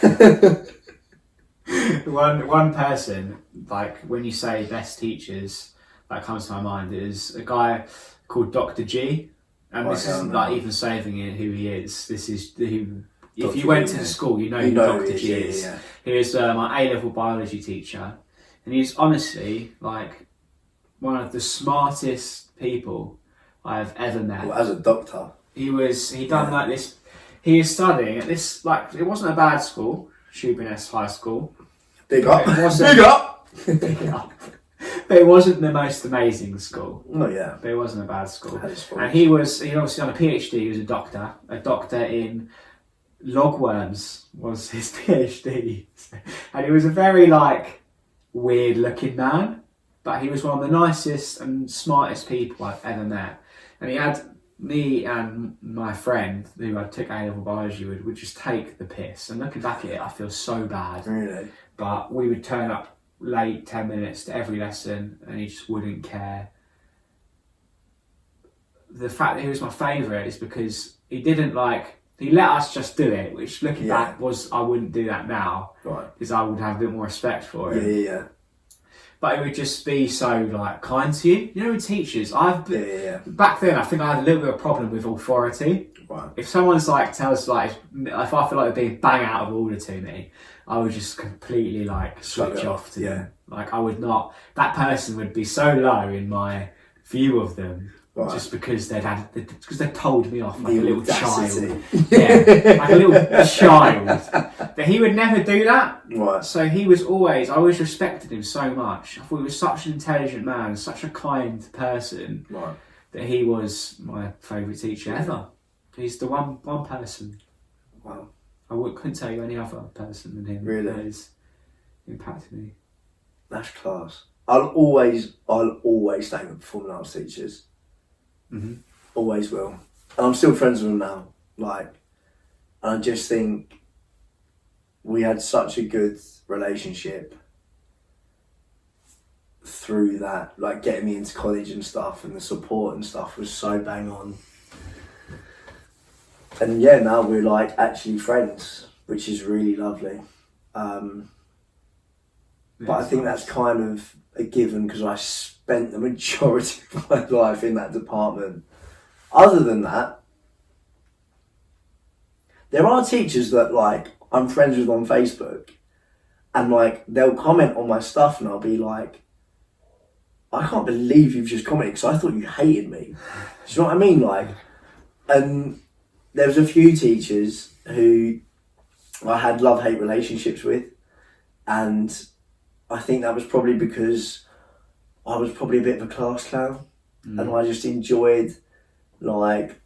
one person, like when you say best teachers, that comes to my mind is a guy called Dr. G, and this isn't like even saving it who he is. This is who. If you went to the school, you know who Dr. G is. Yeah. He was my A-level biology teacher, and he's honestly like one of the smartest people I've ever met. Well, as a doctor, he was studying at this, like, it wasn't a bad school, Shoeburyness High School. Big up. Big up. But it wasn't the most amazing school. Oh yeah. But it wasn't a bad school. And he'd obviously done a PhD. He was a doctor in logworms was his PhD. And he was a very like weird looking man, but he was one of the nicest and smartest people I've ever met. And he had me and my friend who I took A-level biology with would just take the piss. And looking back at it, I feel so bad. Really? But we would turn up late 10 minutes to every lesson and he just wouldn't care. The fact that he was my favourite is because he didn't like He let us just do it, which looking Yeah. back I wouldn't do that now. Right. Because I would have a bit more respect for him. Yeah. But it would just be so like kind to you. You know, with teachers, back then I think I had a little bit of a problem with authority. Right. If someone's like tells like if I feel like they're being bang out of order to me, I would just completely like switch off to them. Like I would not. That person would be so low in my view of them. Right. Just because they told me off like a little child. Yeah, like a little child. But he would never do that. Right. So I always respected him so much. I thought he was such an intelligent man, such a kind person. Right. That he was my favourite teacher ever. He's the one person. Wow. Couldn't tell you any other person than him. Really? That has impacted me. That's class. I'll always thank the performing arts teachers. Mm-hmm. Always will. And I'm still friends with them now. Like, and I just think we had such a good relationship through that, like getting me into college and stuff, and the support and stuff was so bang on. And yeah, now we're like actually friends, which is really lovely. But I think that's kind of a given because I spent the majority of my life in that department. Other than that, there are teachers that like I'm friends with on Facebook, and like they'll comment on my stuff, and I'll be like, I can't believe you've just commented because I thought you hated me. Do you know what I mean? Like, and there was a few teachers who I had love-hate relationships with, and I think that was probably because I was probably a bit of a class clown, and I just enjoyed like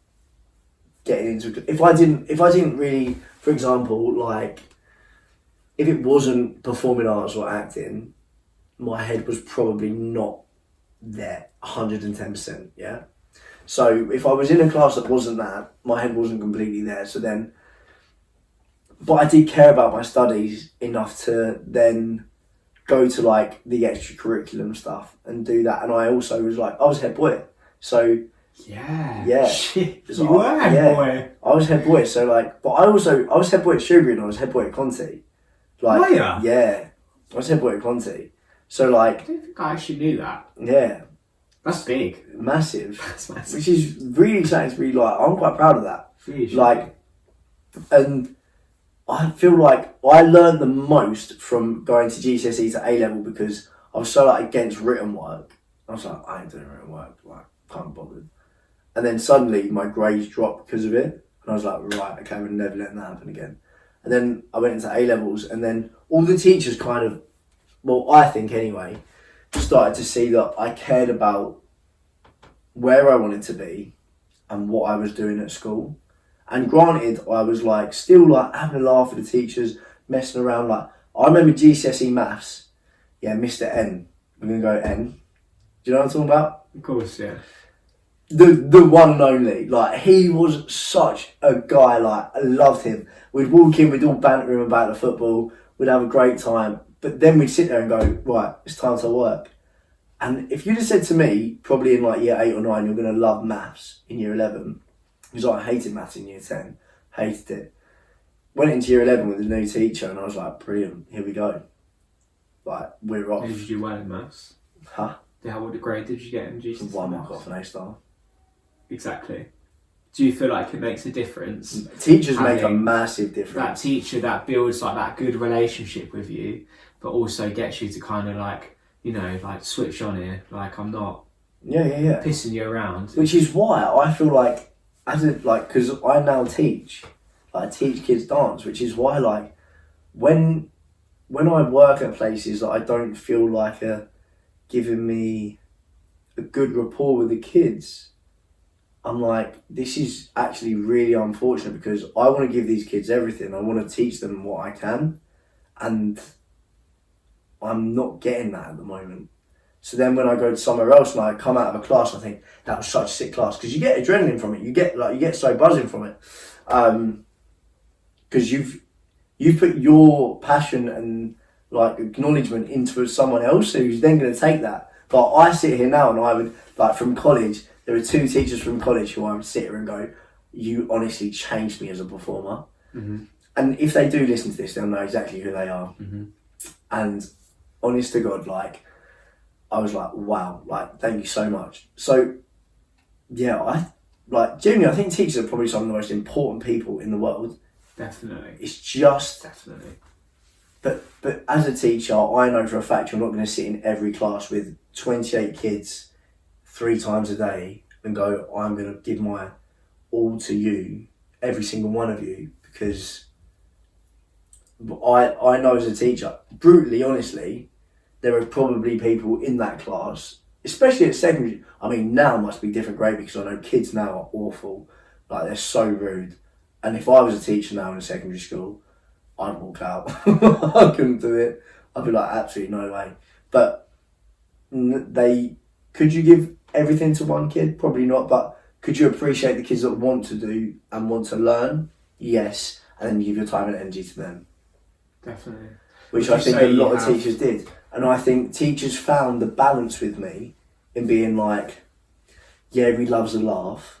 getting into. If I didn't really, for example, like if it wasn't performing arts or acting, my head was probably not there 110%. Yeah. So if I was in a class that wasn't that, my head wasn't completely there. So then, but I did care about my studies enough to then go to like the extracurriculum stuff and do that. And I also was like, I was head boy. So yeah. Shit, So you were head boy. I was head boy. So like, but I was head boy at Shrewsbury and I was head boy at Conti. Like, were ya? Yeah, I was head boy at Conti. So like, I don't think I actually knew that. Yeah. That's big. Massive. That's massive. Which is really exciting to be like, I'm quite proud of that. Like, and I feel like I learned the most from going to GCSE to A level because I was so like against written work. I was like, I ain't doing written work, like, can't be bothered. And then suddenly my grades dropped because of it. And I was like, right, okay, I'm never letting that happen again. And then I went into A levels, and then all the teachers kind of, well, I think anyway, started to see that I cared about where I wanted to be and what I was doing at school. And granted, I was like still like having a laugh with the teachers, messing around. Like I remember GCSE maths, Mr. N. We're gonna go N. Do you know what I'm talking about? Of course, yeah. The one and only. Like he was such a guy. Like I loved him. We'd walk in, we'd all banter him about the football. We'd have a great time. But then we'd sit there and go, right, it's time to work. And if you'd have said to me, probably in like year 8 or 9, you're going to love maths in year 11, because I hated maths in year 10, hated it. Went into year 11 with a new teacher and I was like, brilliant, here we go. Like, we're off. How did you do well in maths? Huh? What grade did you get in GCSE? 1 mark off an A star. Exactly. Do you feel like it makes a difference? Teachers make a massive difference. That teacher that builds like that good relationship with you, but also gets you to kind of like, you know, like switch on here. Like I'm not pissing you around. Which is why I feel like, because I now teach, like I teach kids dance, which is why like when I work at places that I don't feel like are giving me a good rapport with the kids, I'm like, this is actually really unfortunate because I want to give these kids everything. I want to teach them what I can, and I'm not getting that at the moment. So then when I go to somewhere else and I come out of a class, I think that was such a sick class because you get adrenaline from it. You get so buzzing from it, because you've put your passion and like acknowledgement into someone else who's then going to take that. But I sit here now and I would like from college. There were 2 teachers from college who I would sit here and go, you honestly changed me as a performer. Mm-hmm. And if they do listen to this, they'll know exactly who they are. Mm-hmm. And honest to God, like, I was like, wow, like, thank you so much. So, yeah, genuinely, I think teachers are probably some of the most important people in the world. Definitely. It's just... Definitely. But as a teacher, I know for a fact you're not going to sit in every class with 28 kids 3 times a day and go, I'm going to give my all to you, every single one of you, because I know as a teacher, brutally, honestly, there are probably people in that class, especially at secondary. I mean, now must be different grade because I know kids now are awful. Like, they're so rude. And if I was a teacher now in a secondary school, I'd walk out. I couldn't do it. I'd be like, absolutely no way. But could you give everything to one kid? Probably not. But could you appreciate the kids that want to do and want to learn? Yes. And then you give your time and energy to them. Definitely. Which I think a lot of teachers did. And I think teachers found the balance with me in being like, yeah, he loves a laugh,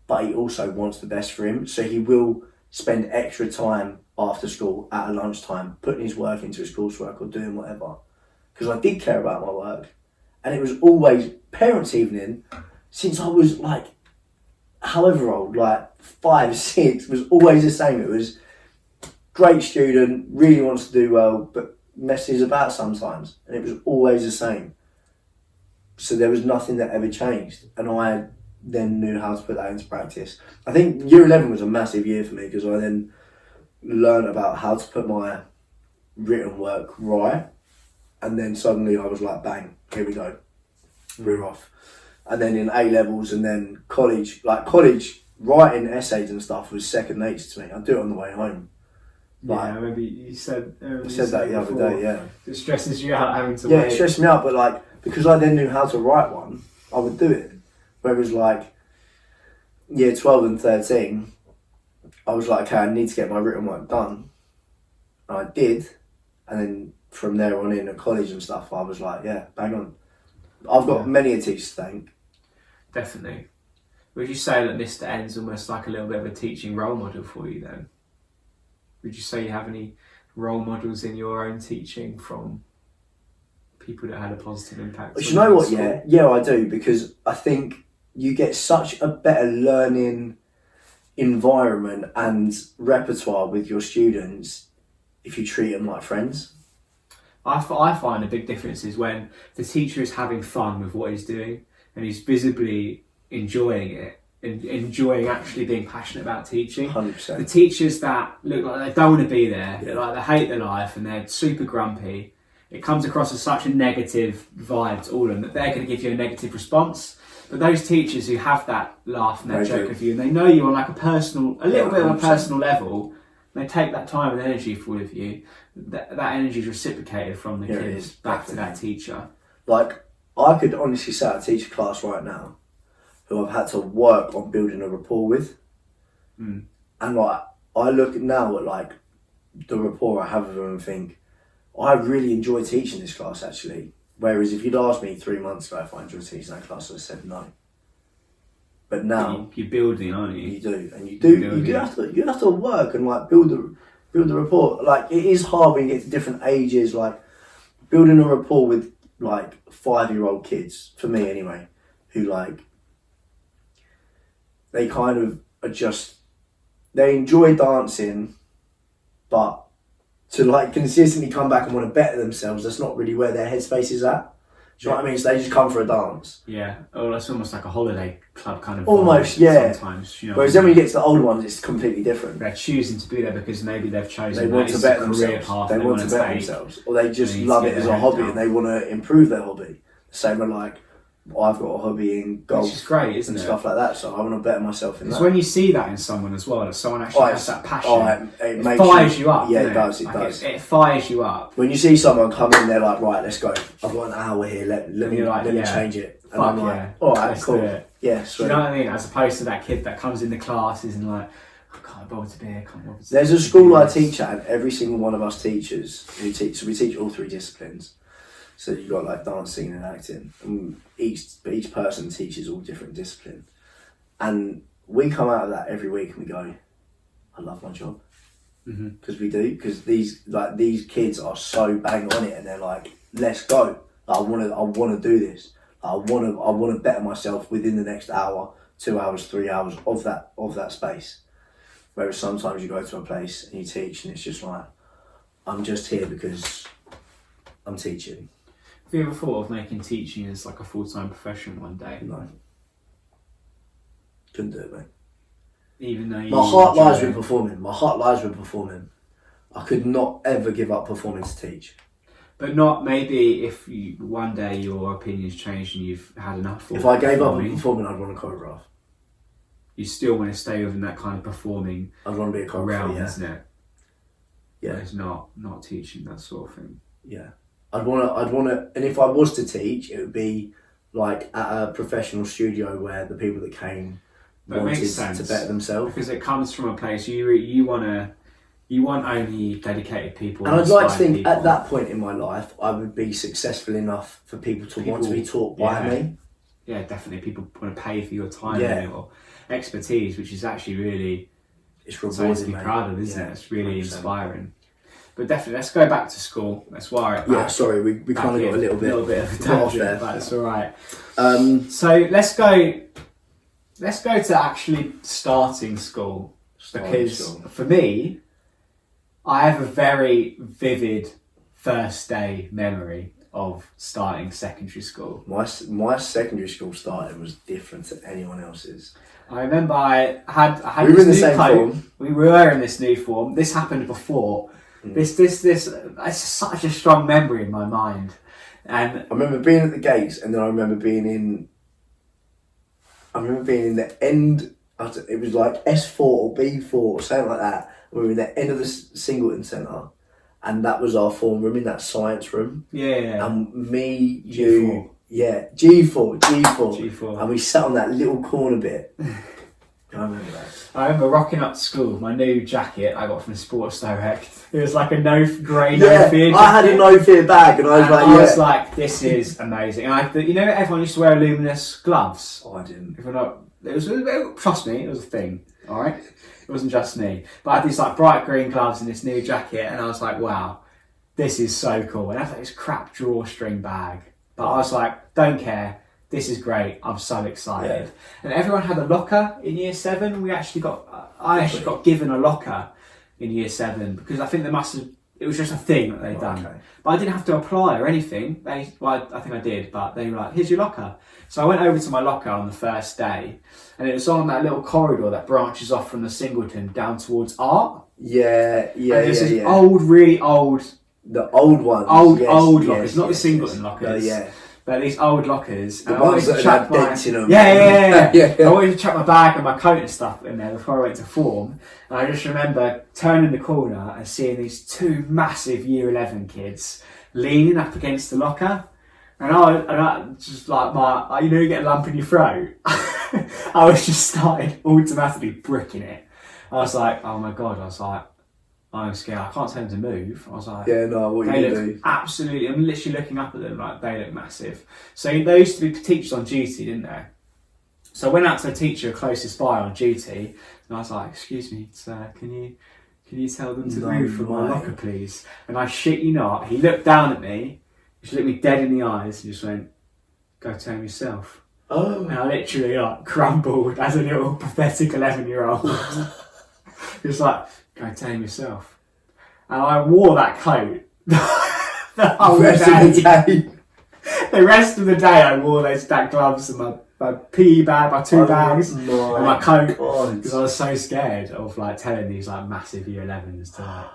but he also wants the best for him. So he will spend extra time after school at a lunchtime putting his work into his coursework or doing whatever. Because I did care about my work. And it was always parents' evening since I was like, however old, like 5, 6, was always the same. It was great student, really wants to do well, but messes about sometimes. And it was always the same. So there was nothing that ever changed. And I then knew how to put that into practice. I think year 11 was a massive year for me because I then learned about how to put my written work right. And then suddenly I was like, bang, here we go. We're off. And then in A-levels and then college writing essays and stuff was second nature to me. I'd do it on the way home. Like, yeah, maybe you said... I said that the other day, yeah. It stresses you out having to wait. Yeah, it stressed me out, but like, because I then knew how to write one, I would do it. Whereas like, year 12 and 13, I was like, okay, I need to get my written work done. And I did. And then from there on in at college and stuff, I was like, yeah, bang on. I've got many a teacher to thank. Definitely. Would you say that Mr. N's almost like a little bit of a teaching role model for you then? Would you say you have any role models in your own teaching from people that had a positive impact? But you know what, yeah, I do, because I think you get such a better learning environment and repertoire with your students if you treat them like friends. I find a big difference is when the teacher is having fun with what he's doing and he's visibly enjoying it and enjoying actually being passionate about teaching. 100%. The teachers that look like they don't want to be there, like they hate their life and they're super grumpy, it comes across as such a negative vibe to all of them that they're going to give you a negative response. But those teachers who have that laugh and that joke with you and they know you on like a little bit of a personal level, they take that time and energy with you, that energy is reciprocated from the kids back to that teacher. Like, I could honestly say I teach a class right now who I've had to work on building a rapport with. And like, I look now at like the rapport I have with them and think, I really enjoy teaching this class actually. Whereas if you'd asked me 3 months ago if I enjoyed teaching that class, I'd have said no. But now you're building, aren't you? You do, and you have to work and like build the rapport. Like, it is hard when you get to different ages. Like, building a rapport with like 5-year-old kids, for me anyway, who like they kind of are just, they enjoy dancing, but to like consistently come back and want to better themselves, that's not really where their headspace is at. Do you know what I mean? So they just come for a dance. Yeah. Oh, that's almost like a holiday club kind of almost, yeah. Sometimes, you know. Whereas then when you get to the older ones, it's completely different. They're choosing to be there because maybe they've chosen they want to better themselves. They want to better themselves, or they just love it as a hobby and they want to improve their hobby. Same with like, I've got a hobby in golf, which is great, isn't it? And stuff like that. So I want to better myself in that. It's when you see that in someone as well, that someone actually has that passion. It fires you up. Yeah, it does. It does. It fires you up. When you see someone come in, they're like, right, let's go. I've got an hour here. Let me change it. And I'm like, all right, cool. Yeah, sweet. Do you know what I mean? As opposed to that kid that comes in the classes and like, I can't bother to be here. There's a school I teach at, and every single one of us teachers who teach. So we teach all 3 disciplines. So you've got like dance, singing and acting. And each person teaches all different disciplines. And we come out of that every week and we go, I love my job. Because we do, because these kids are so bang on it, and they're like, let's go. I want to do this. I want to better myself within the next hour, 2 hours, 3 hours of that space. Whereas sometimes you go to a place and you teach, and it's just like, I'm just here because I'm teaching. Have you ever thought of making teaching as like a full-time profession one day? No. Couldn't do it, mate. Even though my heart lies with performing. I could not ever give up performing to teach. But not maybe if one day your opinions changed and you've had enough. If I gave up on performing, I'd want to choreograph. You still want to stay within that kind of performing. I'd want to be a choreographer, realm, yeah. Isn't it? Yeah. It's not teaching, that sort of thing. Yeah. I'd want to, and if I was to teach, it would be like at a professional studio where the people that came wanted to better themselves. Because it comes from a place you want only dedicated people. And I'd like to think at that point in my life, I would be successful enough for people to want to be taught by me. Yeah, definitely. People want to pay for your time and your expertise, which is actually really, it's rewarding, to be proud of, isn't it? It's really 100%. Inspiring. But definitely, let's go back to school. Let's wire it back. Yeah, sorry, we kind of got a little bit of a tangent there, but it's all right. So let's go to actually starting school. Because for me, I have a very vivid first day memory of starting secondary school. My secondary school starting was different to anyone else's. I remember I had we were in the this new same coat. form. We were in this new form. This happened before. This it's such a strong memory in my mind. And I remember being at the gates, and then I remember being in the end. It was like S4 or B4 or something like that. We were in the end of the Singleton Centre, and that was our form room in that science room. Yeah. And me, G4. you, yeah, G4, and we sat on that little corner bit. I remember that. I remember rocking up to school with my new jacket I got from Sports Direct. It was like a no fear jacket. I had a no fear bag, and I was like, this is amazing. And everyone used to wear luminous gloves. Oh, I didn't. If we're not, trust me, it was a thing. All right, it wasn't just me. But I had these like bright green gloves and this new jacket, and I was like, wow, this is so cool. And I had like this crap drawstring bag, but I was like, don't care. This is great. I'm so excited. Yeah. And everyone had a locker in year 7. I actually got given a locker in year 7 because I think it was just a thing that they'd done. Okay. But I didn't have to apply or anything. I think I did, but they were like, here's your locker. So I went over to my locker on the first day, and it was on that little corridor that branches off from the Singleton down towards art. Yeah. And there's this old, really old... The old ones. Old lockers, not the Singleton lockers. Yeah. But these old lockers, the ones that had dents in them. Yeah. I wanted to chuck my bag and my coat and stuff in there before I went to form. And I just remember turning the corner and seeing these 2 massive year 11 kids leaning up against the locker. And I just like you get a lump in your throat. I was just started automatically bricking it. I was like, oh my God, I'm scared. I can't tell them to move. I was like, yeah, no, what you do? Absolutely. I'm literally looking up at them like they look massive. So they used to be teachers on duty, didn't they? So I went out to a teacher closest by on duty, and I was like, excuse me, sir, can you tell them to move from my locker, please? And I shit you not, he looked down at me, he just looked me dead in the eyes, and just went, go tell him yourself. Oh. And I literally crumbled as a little pathetic 11-year-old. He was like, go tell him yourself. And I wore that coat the whole rest of the day. The rest of the day I wore those gloves and my PE bag, my 2 bags, and my coat, because I was so scared of telling these massive year 11s to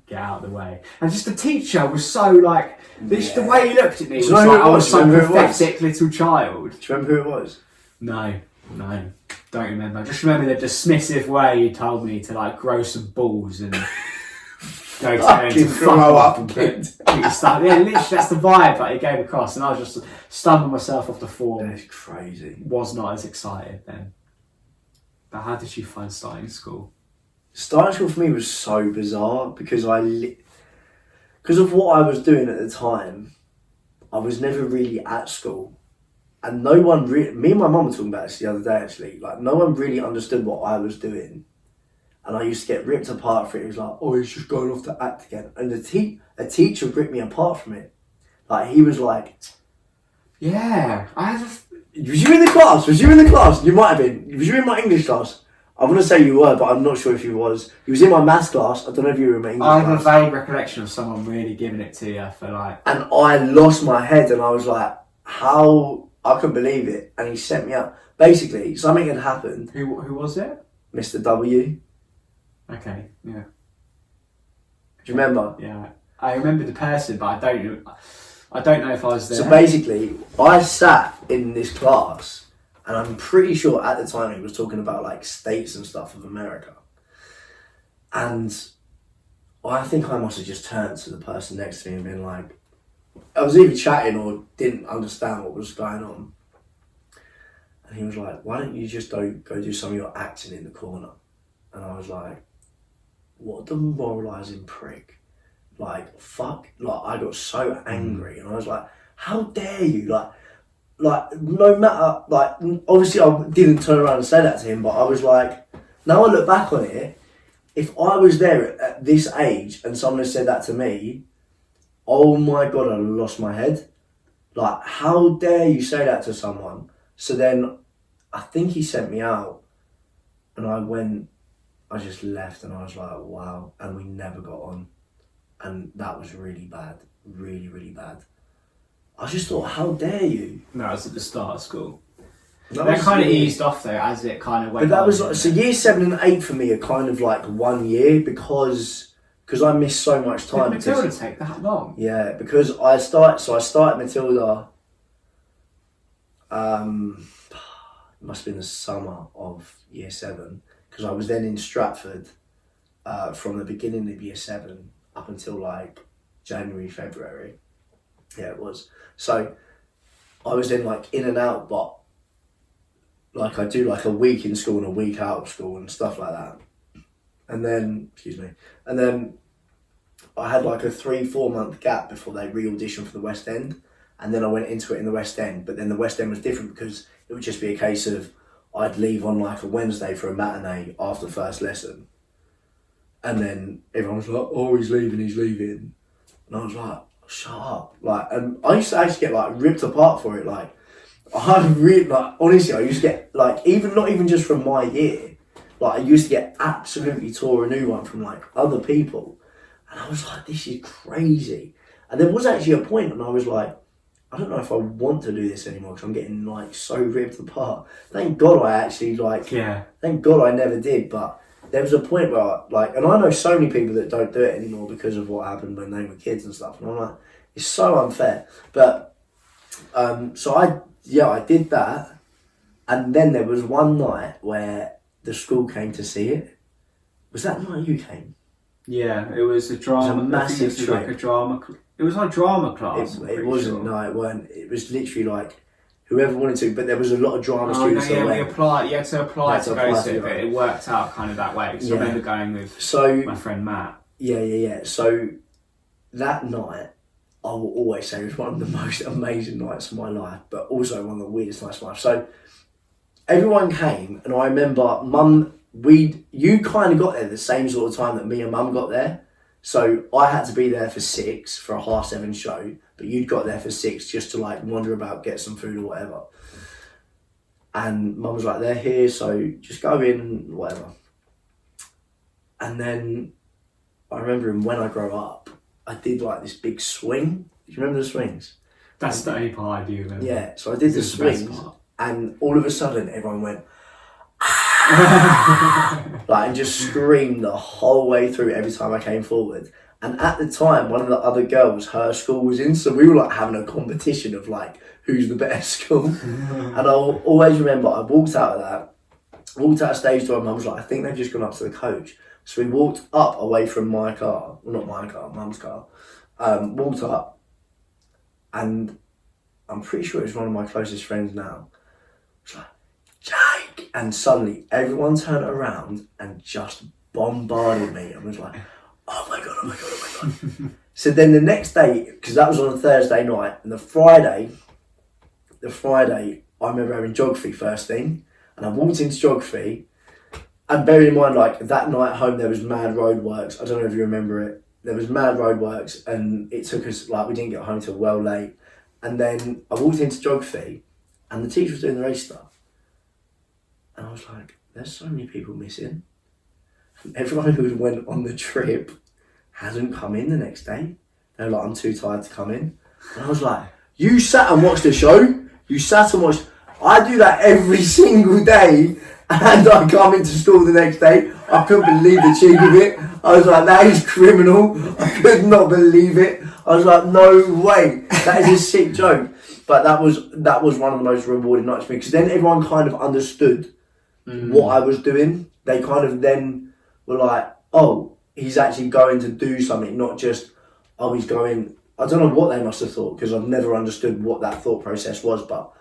get out of the way. And just the teacher was so the way he looked at me was like I was some pathetic little child. Do you remember who it was? No, don't remember. I just remember the dismissive way he told me to grow some balls and go to grow up, kid. Yeah, literally that's the vibe that he gave across, and I was just stumbling myself off the form. That's crazy. Was not as excited then. But how did you find starting school? Starting school for me was so bizarre because because of what I was doing at the time, I was never really at school. And no one me and my mum were talking about this the other day actually, like no one really understood what I was doing. And I used to get ripped apart for it. It was like, oh, he's just going off to act again. And a teacher ripped me apart from it. Like, he was like... Yeah. Was you in the class? You might have been. Was you in my English class? I want to say you were, but I'm not sure if you was. You was in my maths class. I don't know if you were in my English class. I class. have a vague recollection of someone really giving it to you for like... And I lost my head and I was like, how... I couldn't believe it. And he sent me out. Basically, something had happened. Who was it? Mr. W. Okay, yeah. Do you remember? Yeah. I remember the person, but I don't know if I was there. So basically, I sat in this class, and I'm pretty sure at the time he was talking about like states and stuff of America. And I think I must have just turned to the person next to me and been like, I was either chatting or didn't understand what was going on. And he was like, why don't you just go do some of your acting in the corner? And I was like, what the moralising prick. Like, fuck. Like, I got so angry. And I was like, how dare you? Like, no matter, like, obviously I didn't turn around and say that to him, but I was like, now I look back on it, if I was there at this age and someone had said that to me, oh my God, I'd have lost my head. Like, how dare you say that to someone? So then, I think he sent me out, and I just left, and I was like, wow, and we never got on. And that was really bad. Really, really bad. I just thought, how dare you? No, it was at the start of school. That kind of eased off though, as it kind of went. But that was like, so year 7 and 8 for me are kind of like 1 year because I missed so much time. Did Matilda take that long? Yeah, because I started Matilda. It must have been the summer of year 7 because I was then in Stratford from the beginning of year 7 up until like January, February. Yeah, it was. So I was then like in and out, but like I do like a week in school and a week out of school and stuff like that. And then, I had like a 3-4 month gap before they re-auditioned for the West End. And then I went into it in the West End. But then the West End was different because it would just be a case of I'd leave on like a Wednesday for a matinee after first lesson. And then everyone was like, oh, he's leaving. And I was like, shut up. Like, and I used to actually get like ripped apart for it. Like, honestly, I used to get like, not even just from my year, like I used to get absolutely tore a new one from like other people. And I was like, this is crazy. And there was actually a point when I was like, I don't know if I want to do this anymore because I'm getting like so ripped apart. Thank God I actually thank God I never did. But there was a point where and I know so many people that don't do it anymore because of what happened when they were kids and stuff. And I'm like, it's so unfair. But, so I did that. And then there was one night where the school came to see it. Was that the night you came? Yeah, it was a drama. It was a massive trip. Like a drama. It was like drama class. It wasn't. Sure. No, it weren't. It was literally like whoever wanted to. But there was a lot of drama students. No, yeah, you had to apply to go to it. But it worked out kind of that way. So I remember going with my friend Matt. Yeah. So that night, I will always say was one of the most amazing nights of my life, but also one of the weirdest nights of my life. So everyone came, and I remember you kind of got there the same sort of time that me and Mum got there. So I had to be there for 6 for a 7:30 show, but you'd got there for 6 just to like wander about, get some food or whatever. And Mum was like, they're here, so just go in and whatever. And then I remember when I grow up, I did like this big swing. Do you remember the swings? That's the only part I do remember. Yeah, so I did the swings, and all of a sudden everyone went, like, and just screamed the whole way through every time I came forward. And at the time, one of the other girls, her school was in, so we were like having a competition of like who's the better school. And I'll always remember I walked out stage door, and Mum was like, I think they've just gone up to the coach. So we walked up away from my car, well, not my car, Mum's car. Walked up, and I'm pretty sure it's one of my closest friends now. It's like, Jake! And suddenly everyone turned around and just bombarded me. I was like, oh my God. So then the next day, because that was on a Thursday night, and the Friday, the Friday, I remember having geography first thing, and I walked into geography, and bear in mind, like, that night home there was mad roadworks. I don't know if you remember it. There was mad roadworks, and it took us, like, we didn't get home till well late. And then I walked into geography, and the teacher was doing the race stuff. And I was like, there's so many people missing. And everyone who went on the trip hasn't come in the next day. They were like, I'm too tired to come in. And I was like, you sat and watched the show? You sat and watched... I do that every single day, and I come into school the next day. I couldn't believe the cheek of it. I was like, that is criminal. I could not believe it. I was like, no way. That is a sick joke. But that was one of the most rewarding nights for me, because then everyone kind of understood what I was doing. They kind of then were like, oh, he's actually going to do something, not just, oh, he's going... I don't know what they must have thought, because I've never understood what that thought process was, but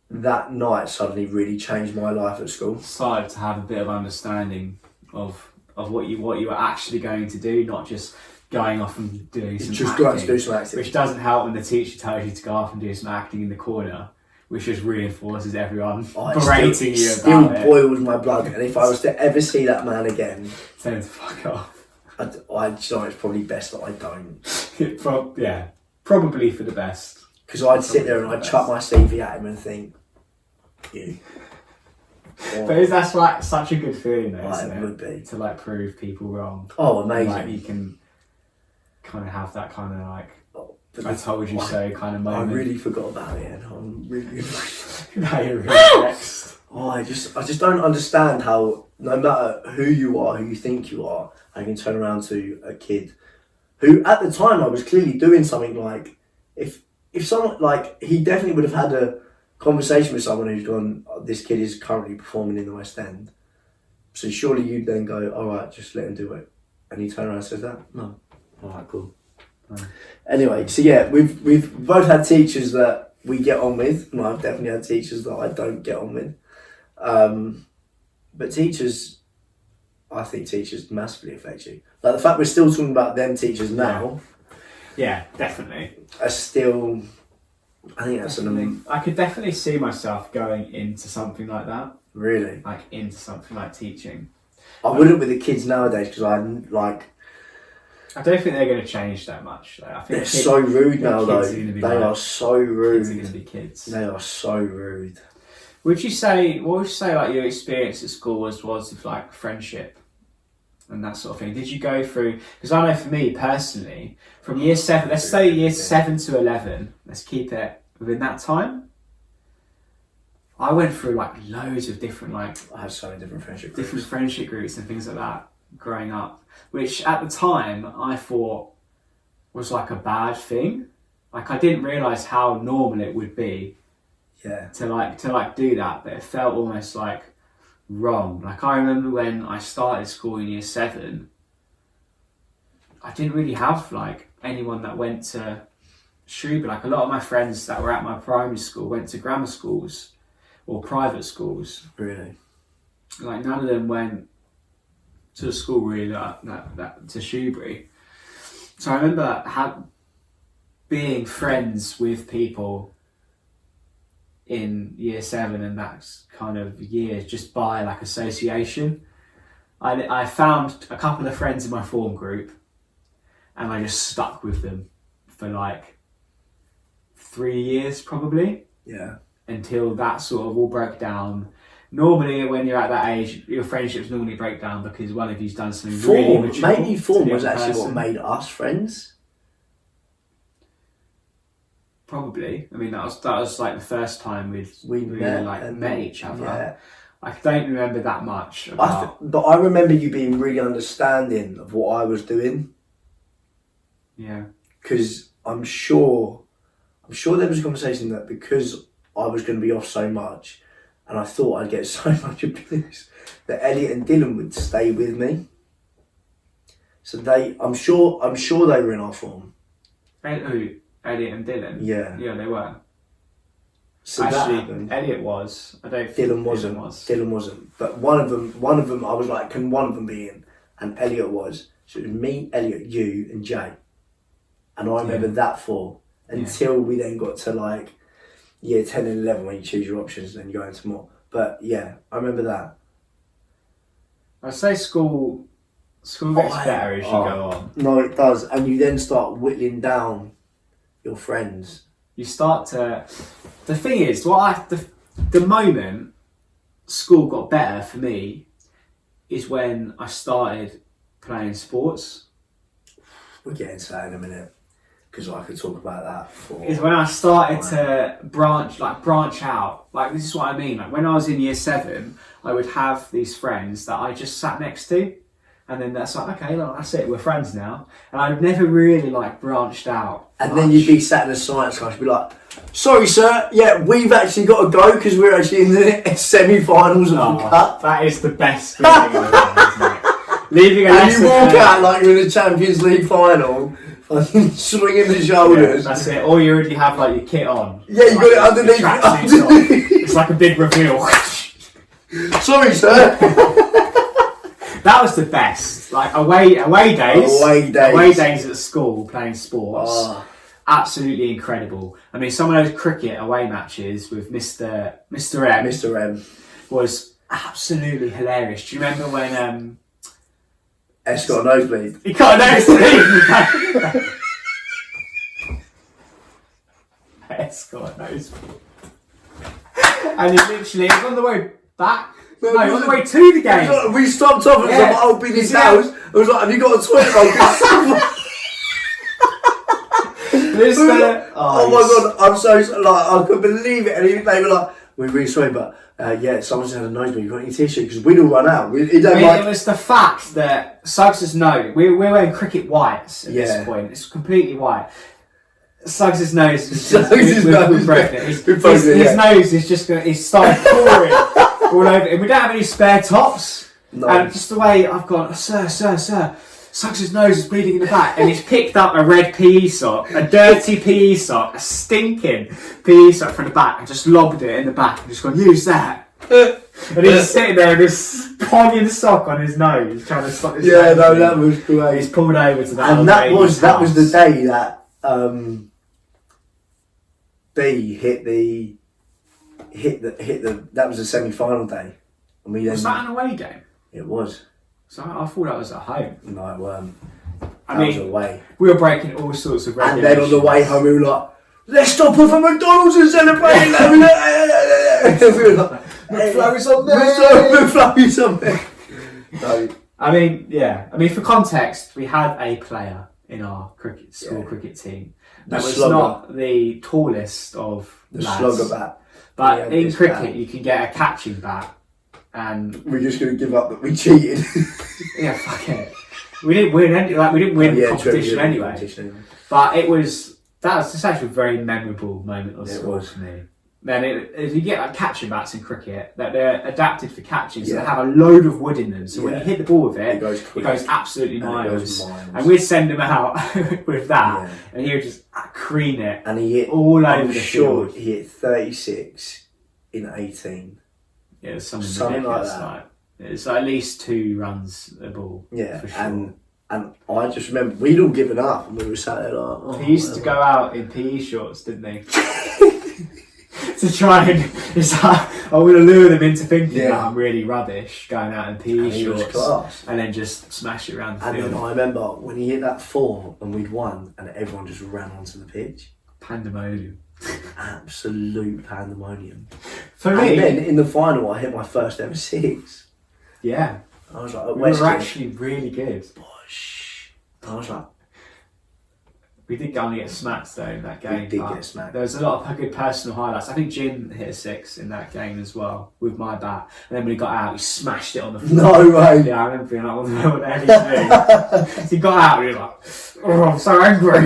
that night suddenly really changed my life at school. Started to have a bit of understanding of what you were actually going to do, not just going off and doing some just acting, going to do some acting. Which doesn't help when the teacher tells you to go off and do some acting in the corner, which just reinforces everyone berating you about still it. boils my blood, and if I was to ever see that man again, tell him to fuck off. I just know it's probably best that I don't. Yeah, probably for the best. Because I'd sit there and I'd chuck my CV at him and think, you. But that's like such a good feeling, though, Like, isn't it it? would be. To like prove people wrong. Oh, amazing. Like you can kind of have that kind of like, But I told you so kind of I moment. really forgot about it, and I'm really. Now you're really vexed. Oh, I just don't understand how, no matter who you are, who you think you are, I can turn around to a kid who, at the time, I was clearly doing something. Like, if someone, like, he definitely would have had a conversation with someone who's gone, oh, this kid is currently performing in the West End. So surely you'd then go, all right, just let him do it. And he turns around and says that? No. All right, cool. No. Anyway, so yeah, we've both had teachers that we get on with, and I've definitely had teachers that I don't get on with. But teachers, I think teachers massively affect you. Like, the fact we're still talking about them teachers now. Yeah, definitely. Are still, I think that's I could definitely see myself going into something like that. Really? Like into something like teaching. I wouldn't with the kids nowadays, because I don't think they're going to change that much. Though. I think they're so rude now, though. They are so rude. Kids are going to be kids. They are so rude. What would you say like your experience at school was with like friendship and that sort of thing? Did you go through, because I know for me personally, from year 7, let's say year 7 to 11, let's keep it within that time, I went through like loads of different like... I had so many different friendship groups and things like that growing up, which at the time I thought was like a bad thing. Like I didn't realise how normal it would be to do that, but it felt almost like wrong. Like I remember when I started school in year 7, I didn't really have like anyone that went to Shrewsbury. Like a lot of my friends that were at my primary school went to grammar schools or private schools. Really? Like none of them went to a school really that to Shrewsbury. So I remember being friends with people in year 7 and that kind of year just by like association. I found a couple of friends in my form group and I just stuck with them for like 3 years probably. Yeah. Until that sort of all broke down. Normally when you're at that age, your friendships normally break down because one of you's done something really mature. Maybe form was actually what made us friends. Probably. I mean, that was like the first time we really met each other. Yeah. I don't remember that much about... But I remember you being really understanding of what I was doing. Yeah. Because I'm sure there was a conversation that because I was going to be off so much and I thought I'd get so much abuse that Elliot and Dylan would stay with me. So I'm sure they were in our form. Who? Elliot and Dylan? Yeah. Yeah, they were. So actually, Elliot was. I don't think Dylan wasn't. Dylan wasn't. But one of them, I was like, can one of them be in? And Elliot was. So it was me, Elliot, you, and Jay. And I remember that four. until we then got to like year 10 and 11 when you choose your options and then you go into more. But yeah, I remember that. I'd say school gets better as you go on. No, it does. And you then start whittling down your friends. You start to... The thing is, the moment school got better for me is when I started playing sports. We'll get into that in a minute, because I could talk about that for... Is when I started to branch out. Like, this is what I mean. Like, when I was in year 7, I would have these friends that I just sat next to, and then that's like, okay, look, that's it, we're friends now. And I've never really like branched out. And then you'd be sat in a science class, you'd be like, sorry sir, yeah, we've actually got to go because we're actually in the semi-finals of the cup. That is the best feeling in the world, isn't it? Leaving a and you walk out like you're in the Champions League final, fucking swinging the shoulders. Yeah, that's it. Or you already have like your kit on. Yeah, you got it underneath. It's like a big reveal. Sorry sir. That was the best. Like away days. Away days at school playing sports. Oh. Absolutely incredible. I mean, some of those cricket away matches with Mr. M was absolutely hilarious. Do you remember when S got a nosebleed? He got a nosebleed. S got a nosebleed. And he literally was on the way back. No, on the way to the game. We stopped off and was like, I'll be in his house. I was like, have you got a toilet roll? Oh my god, I'm so like, I couldn't believe it. And they were like, we're really sorry, but yeah, someone's had a nosebleed. You got any tissue? Because we'd all run out. It was the fact that Suggs's nose, we're wearing cricket whites at this point. It's completely white. Suggs's nose is just, his nose is just going to, he's started pouring all over. And we don't have any spare tops. No. And just the way I've gone, sir, Suggs's nose is bleeding in the back. And he's picked up a red PE sock, a dirty PE sock, a stinking PE sock from the back, and just lobbed it in the back and just gone, use that. And he's sitting there with this pogging sock on his nose, trying to stop his nose. Yeah, no, that was great. He's pulled over to that. And that was the day that B hit the that was the semi-final day. And was that an away game? It was. So I thought that was at home. No, it weren't. That was away. We were breaking all sorts of regulations. And then on the way home we were like, let's stop off at McDonald's and celebrate. We were like, McFlurry's on there. McFlurry's on there. So, I mean, for context, we had a player in our school cricket team that was not the tallest of the lads. slugger bat. But in cricket, you can get a catching bat. And we're just going to give up that we cheated. Yeah, fuck it. We didn't win the competition anyway. But that was just actually a very memorable moment of sport for me. Then if you get like catching bats in cricket, that they're adapted for catching, so they have a load of wood in them. So when you hit the ball with it goes absolutely miles. And we'd send him out with that, and he would just cream it. And he hit all over the field. He hit 36 in 18. Yeah, it was something like that. It's at least 2 runs a ball. Yeah, for sure. And I just remember we'd all given up and we were sat there like... He used to go out in PE shorts, didn't they? To try and... I want to lure them into thinking that I'm really rubbish, going out in PE shorts. And then just smash it around the field. And then I remember when he hit that 4 and we'd won and everyone just ran onto the pitch. Pandemonium. Absolute pandemonium. For me... And then in the final I hit my first ever 6. Yeah. I was like... We were actually really good. I was like... We did only get smacked though in that game. We did get smacked. There was a lot of good personal highlights. I think Jim hit a 6 in that game as well with my bat. And then when he got out, he smashed it on the floor. No way. Yeah, I remember being like, what the hell are you doing? He got out and he was like, oh, I'm so angry.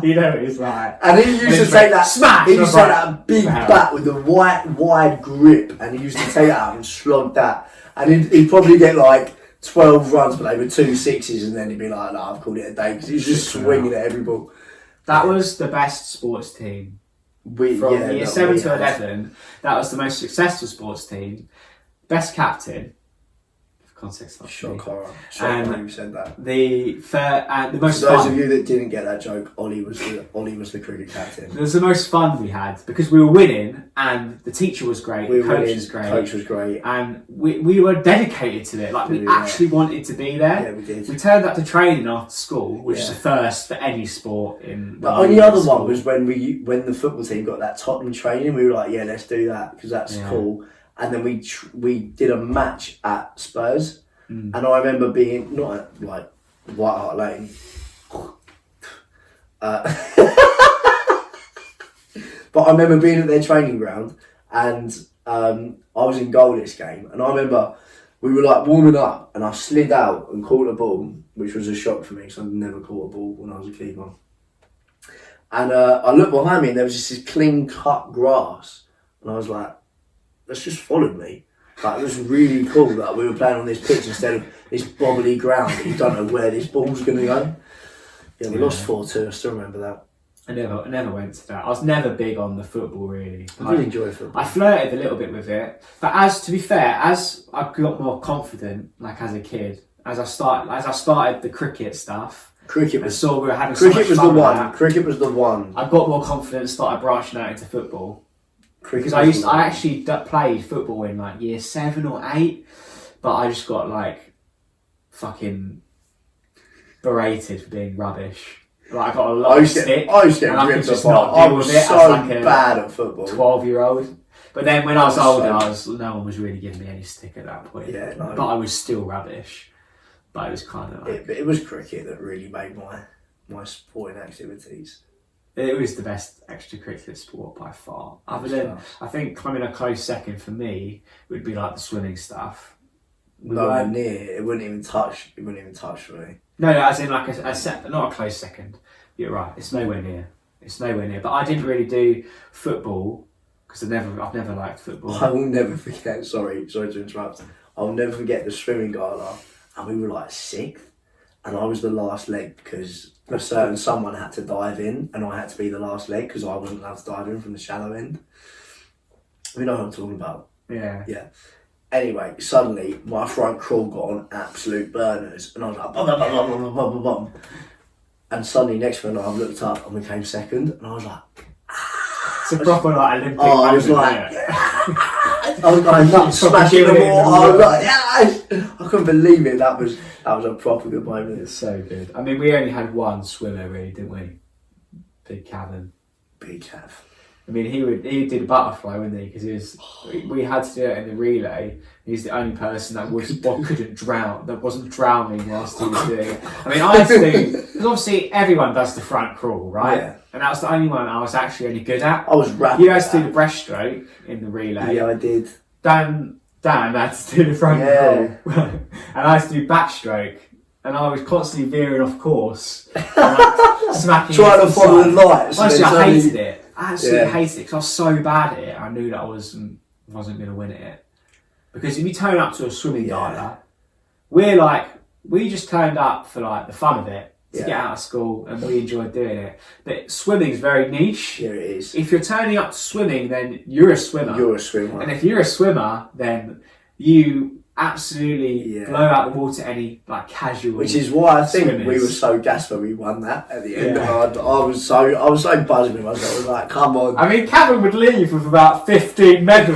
You know what he's like. And he used to take that smash. He used to take that big bat with the wide grip, and he used to take that out and slog that. And he'd probably get like 12 runs, but they were 2 6s, and then he'd be like, no, I've called it a day, because he was just swinging at every ball. That was the best sports team. From year 7 to 11, that was the most successful sports team. Best captain, Context not Shock me. horror. Shock horror you said that. The most For those fun. of you that didn't get that joke, Ollie was the cricket captain. It was the most fun we had because we were winning and the teacher was great, We the were coach winning, was great. Coach was great. And we were dedicated to it. Like, we actually wanted to be there. Yeah, we did. We turned up to training after school, which is Yeah. a first for any sport. The only other one was when the football team got that Tottenham training. We were like, yeah, let's do that because that's cool. And then we did a match at Spurs, and I remember being not at like White Hart Lane. But I remember being at their training ground, and I was in goal this game, and I remember we were like warming up, and I slid out and caught a ball, which was a shock for me because I'd never caught a ball when I was a keeper. And I looked behind me, and there was just this clean cut grass, and I was like, "That's just followed me." Like, it was really cool that we were playing on this pitch instead of this bobbly ground that you don't know where this ball's going to go. Yeah, we lost 4-2. I still remember that. I never went to that. I was never big on the football, really. I did enjoy football. I flirted a little bit with it, but to be fair, as I got more confident, like as a kid, as I started the cricket stuff. Cricket was we were having so much fun with that. Cricket was the one. I got more confident and started branching out into football. Cricket Because I actually played football in like year 7 or 8, but I just got like fucking berated for being rubbish. Like, I got a lot of stick. I used to get and I could ripped just apart. not I deal was with it so as like a bad at football. 12-year-old. But then when I was older, so- no one was really giving me any stick at that point. Yeah, no. But I was still rubbish. But it was kind of like... It was cricket that really made my sporting activities. It was the best extracurricular sport by far. Other than, I think coming a close second for me would be like the swimming stuff. Nowhere near. It wouldn't even touch for me. No, as in like not a close second. You're right. It's nowhere near. But I didn't really do football because I've never liked football. I will never forget. Sorry to interrupt. I'll never forget the swimming gala, and we were like 6th, and I was the last leg because someone had to dive in, and I had to be the last leg because I wasn't allowed to dive in from the shallow end. You know what I'm talking about? Yeah. Yeah. Anyway, suddenly my front crawl got on absolute burners, and I was like, bum, bum, bum, bum, bum, bum, bum, bum. And suddenly, next thing I looked up and we came second, and I was like, It's a proper like Olympic. I was like, I was going nuts, smashing the water. I was like, yes! I couldn't believe it. That was a proper good moment. It's so good. I mean, we only had one swimmer, really, didn't we? Big Cavan. Big Cav. I mean, he did a butterfly, wasn't he? Because we had to do it in the relay. He's the only person that couldn't drown, that wasn't drowning whilst he was doing it. I mean, I had to do, because obviously everyone does the front crawl, right? Yeah. And that was the only one I was actually only good at. I was rapid. You had to do the breaststroke in the relay. Yeah, I did. Dan had to do the front crawl. And I had to do backstroke. And I was constantly veering off course. Smacking Trying to follow the lights. Honestly, I hated it. I absolutely hated it because I was so bad at it. I knew that I wasn't going to win it. Because if you turn up to a swimming gala, we just turned up for like the fun of it, to get out of school, and we enjoyed doing it. But swimming is very niche. Yeah, it is. If you're turning up to swimming, then you're a swimmer. You're a swimmer. And if you're a swimmer, then you absolutely blow out the water any like casual. Which is why I think swimmers. we were so gassed when we won that at the end. I was so buzzing with myself. I was like, come on. I mean, Cavan would leave with about 15 medals.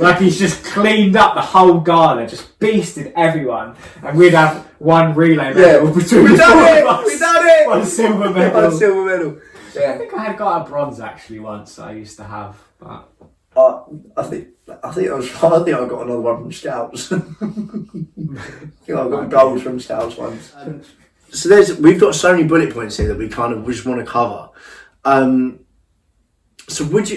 Like, he's just cleaned up the whole gala, just beasted everyone, and we'd have one relay medal between We the done four it! of us. We done it! One silver medal. One silver medal. I Yeah. think I had got a bronze actually once. I used to have, but I think I got another one from Scouts. I think I got gold from Scouts once. So we've got so many bullet points here that we kind of just want to cover. So would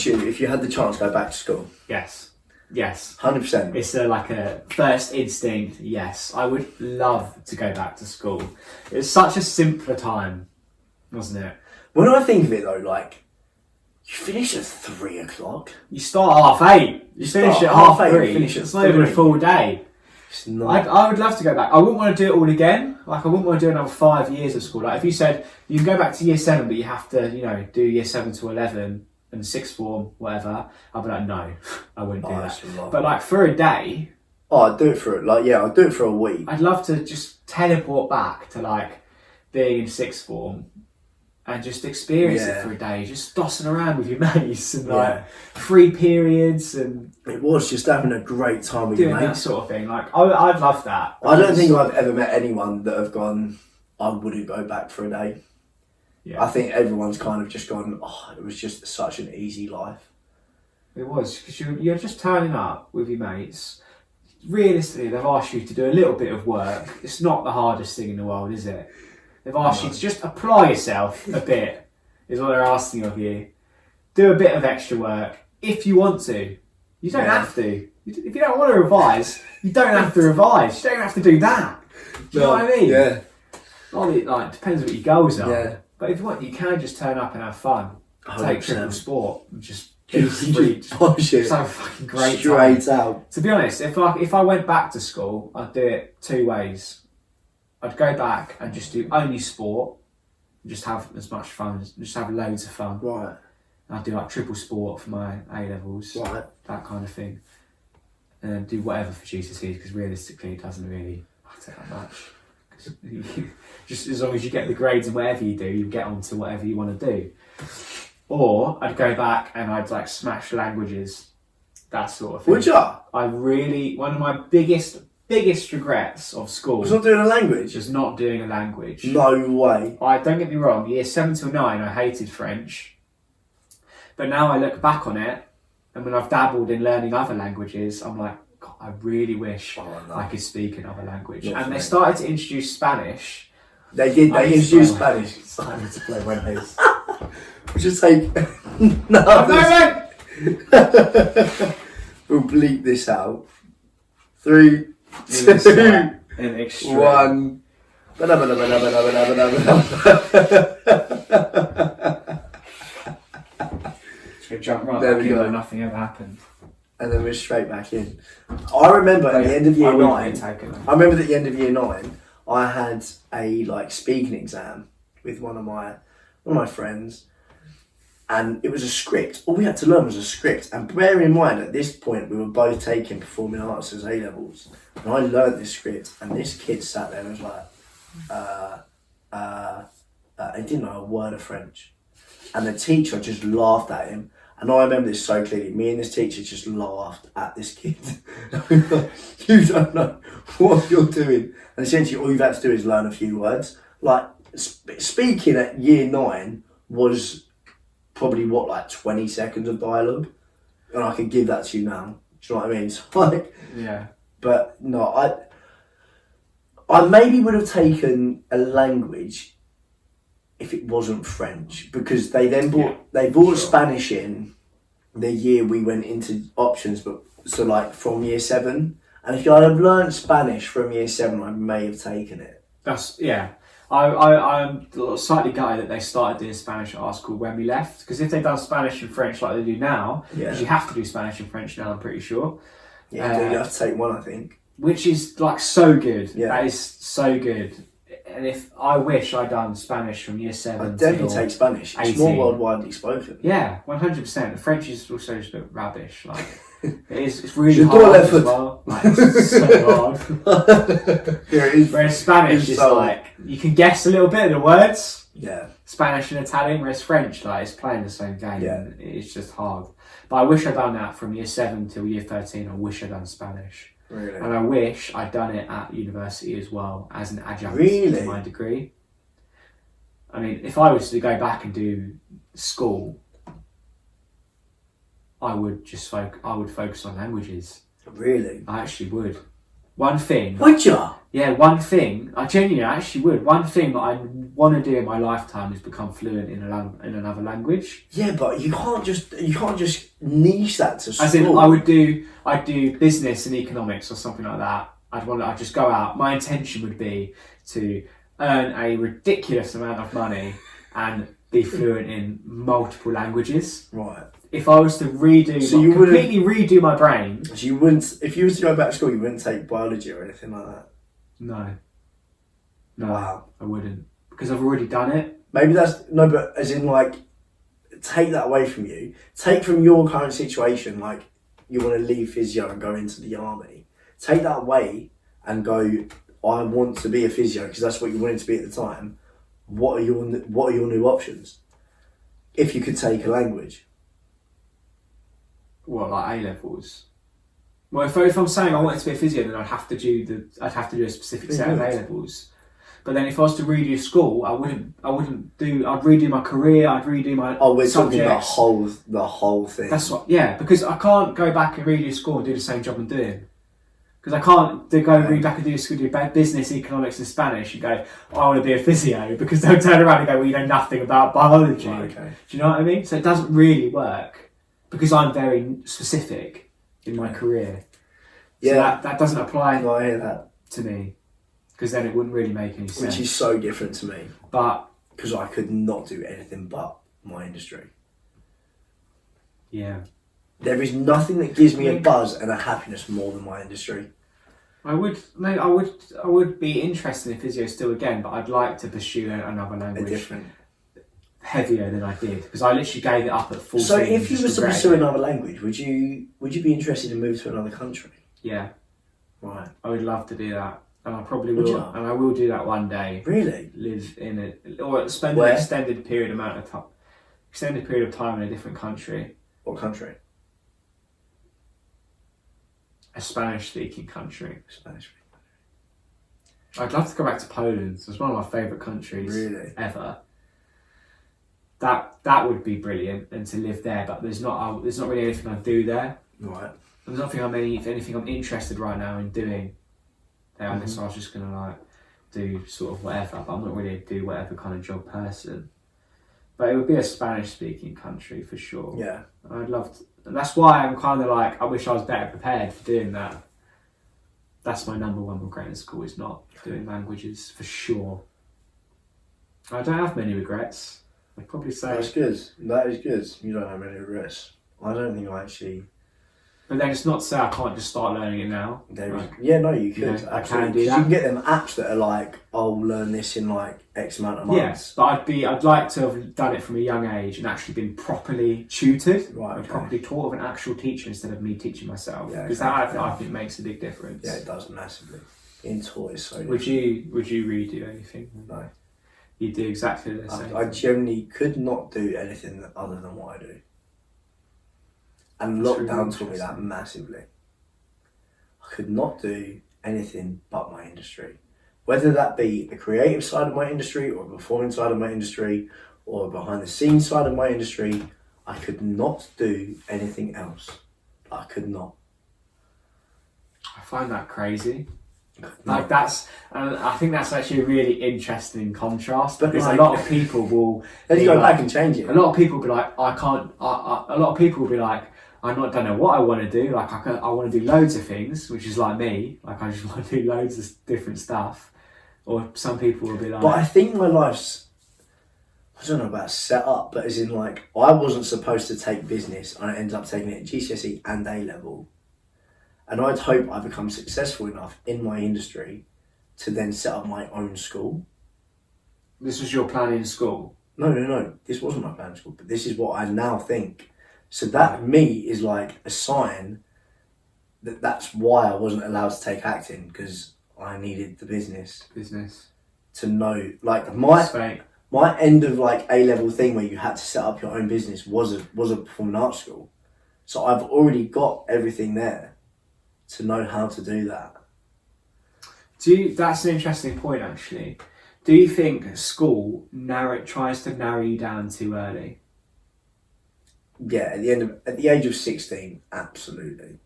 you, if you had the chance, go back to school? yes. 100%. It's like a first instinct. Yes, I would love to go back to school. It was such a simpler time, wasn't it? When I think of it though, like, you finish at 3 o'clock. You start 8:30. You finish at half 3. Finish at It's not even a 3. full day. It's not. I would love to go back. I wouldn't want to do it all again. Like, I wouldn't want to do another 5 years of school. Like, if you said you can go back to year 7, but you have to, do year 7 to 11 and sixth form, whatever, I'd be like, no, I wouldn't do that. But like for a day, Oh, I'd do it for I'd do it for a week. I'd love to just teleport back to like being in sixth form and just experience it for a day, just dossing around with your mates and like free periods and it was just having a great time with doing your that mates. sort of thing. Like I'd love that. I don't think I've ever met anyone that have gone, I wouldn't go back for a day. Yeah. I think everyone's kind of just gone, oh, it was just such an easy life. It was, because you're just turning up with your mates. Realistically, they've asked you to do a little bit of work. It's not the hardest thing in the world, is it? They've asked you to just apply yourself a bit, is what they're asking of you. Do a bit of extra work, if you want to. You don't have to. If you don't want to revise, you don't have to revise. You don't have to do that. Do you know what I mean? Yeah. Well, it depends what your goals are. Yeah. But if you want, you can just turn up and have fun. 100%. Take triple sport and just Just push it so fucking great straight time. out. To be honest, if I went back to school, I'd do it two ways. I'd go back and just do only sport, and just have as much fun, just have loads of fun. Right. And I'd do like triple sport for my A levels, Right. that kind of thing, and then do whatever for GCSEs because realistically it doesn't really matter that much. Just as long as you get the grades in whatever you do, you get on to whatever you want to do. Or I'd go back and I'd like smash languages, that sort of thing. Would ya? One of my biggest regrets of school Was not doing a language? was not doing a language. No way. Don't get me wrong, year 7 till 9 I hated French. But now I look back on it, and when I've dabbled in learning other languages, I'm like, God, I really wish I could speak another language. And they started to introduce Spanish. They did, they introduced Spanish. I need to play one of those. We'll just take... no, we'll bleep this out. 3, 2, 1. Should jump right There back we in go. where nothing ever happened. And then we're straight back in. I remember at the end of year 9, I remember at the end of year 9, I had a speaking exam with one of my friends, and it was a script. All we had to learn was a script. And bear in mind, at this point, we were both taking performing arts as A levels, and I learned this script. And this kid sat there and was like, he didn't know a word of French, and the teacher just laughed at him. And I remember this so clearly. Me and this teacher just laughed at this kid. You don't know what you're doing. And essentially all you've had to do is learn a few words. Speaking at year 9 was probably 20 seconds of dialogue. And I can give that to you now. Do you know what I mean? So yeah. But no, I maybe would have taken a language if it wasn't French, because they then brought Spanish in the year we went into options, but from year 7. And if I'd have learned Spanish from year 7, I may have taken it. I'm slightly gutted that they started doing Spanish at our school when we left, because if they'd done Spanish and French like they do now, because you have to do Spanish and French now, I'm pretty sure. Yeah, you have to take one, I think. Which is so good. Yeah. That is so good. And I wish I'd done Spanish from year 7. I'd definitely take Spanish. It's 18. more worldwide spoken. Yeah, 100%. The French is also just a bit rubbish. It's really Je hard dois as well. It's so hard. Yeah, it is. Whereas Spanish is so you can guess a little bit of the words. Yeah. Spanish and Italian, whereas French, it's playing the same game. Yeah. And it's just hard. But I wish I'd done that from year 7 till year 13. I wish I'd done Spanish. Really? And I wish I'd done it at university as well as an adjunct Really? to my degree. I mean, if I was to go back and do school, I would focus on languages. Really? I actually would. One thing. Would ya? Yeah, one thing. I genuinely actually would. One thing that I want to do in my lifetime is become fluent in another language. Yeah, but you can't just niche that to school. As in, I'd do business and economics or something like that. I'd just go out. My intention would be to earn a ridiculous amount of money and be fluent in multiple languages. Right. If I was to completely redo my brain. So you wouldn't, if you was to go back to school, you wouldn't take biology or anything like that? No. Wow. I wouldn't. Because I've already done it. Maybe but as in take that away from you. Take from your current situation, you want to leave physio and go into the army. Take that away and go, I want to be a physio because that's what you wanted to be at the time. What are your new options? If you could take a language. What, like A-levels? Well, if I'm saying I wanted to be a physio, then I'd have to do a specific set of A-levels. But then if I was to redo school, I'd redo my career, I'd redo my we're subjects. talking the whole thing. That's what, yeah, because I can't go back and redo school and do the same job I'm doing. Because I can't read back and do business, economics and Spanish and go, I want to be a physio, because they'll turn around and go, well, you know nothing about biology. Right, okay. Do you know what I mean? So it doesn't really work, because I'm very specific in my career. So that doesn't apply I hear that. to me, because then it wouldn't really make any sense. Which is so different to me. But because I could not do anything but my industry. yeah. There is nothing that gives me a buzz and a happiness more than my industry. I would be interested in physio still again, but I'd like to pursue another language heavier than I did, because I literally gave it up at 14. So if you was to pursue another language, would you be interested in moving to another country? Yeah. Right. I would love to do that. And I probably will, and I will do that one day. Really? Live in it, or spend an extended period of time in a different country. What country? A Spanish-speaking country. Spanish-speaking. I'd love to go back to Poland. It's one of my favourite countries ever. That would be brilliant, and to live there. But there's not really anything I do there. Right. There's nothing anything I'm interested right now in doing there. Mm-hmm. So I was just gonna do sort of whatever. But I'm not really a do whatever kind of job person. But it would be a Spanish-speaking country for sure. Yeah. I'd love to. And that's why I'm kind of like, I wish I was better prepared for doing that. That's my number one regret in school, is not doing languages, for sure. I don't have many regrets. I'd probably say... That's good. That is good. You don't have any regrets. I don't think I actually... But then it's not to say I can't just start learning it now. Yeah, no, you could. You know, I can do that. You can get them apps that are like, I'll learn this in like X amount of months. Yes, but I'd like to have done it from a young age and actually been properly tutored, properly taught of an actual teacher instead of me teaching myself. Because that I think makes a big difference. Yeah, it does massively. Being taught is so different. Would you redo anything? No. You do exactly the same. I generally could not do anything other than what I do. And lockdown taught me that massively. I could not do anything but my industry. Whether that be the creative side of my industry, or the performing side of my industry, or behind the scenes side of my industry, I could not do anything else. I could not. I find that crazy. Like I think that's actually a really interesting contrast, because a lot of people will. Then you go back and change it. A lot of people will be like, I can't. A lot of people will be like, don't know what I want to do. Like I want to do loads of things, which is like me. Like I just want to do loads of different stuff. Or some people will be like... But I think my life's... I don't know about set up, but as in like, I wasn't supposed to take business, and I ended up taking it at GCSE and A level. And I'd hope I become successful enough in my industry to then set up my own school. This was your plan in school? No. This wasn't my plan in school, but this is what I now think. So that, me, is like a sign that that's why I wasn't allowed to take acting, because I needed the business to know. Like my end of like A-level thing where you had to set up your own business was a performing arts school. So I've already got everything there to know how to do that. That's an interesting point, actually. Do you think school tries to narrow you down too early? Yeah, at the age of 16, absolutely.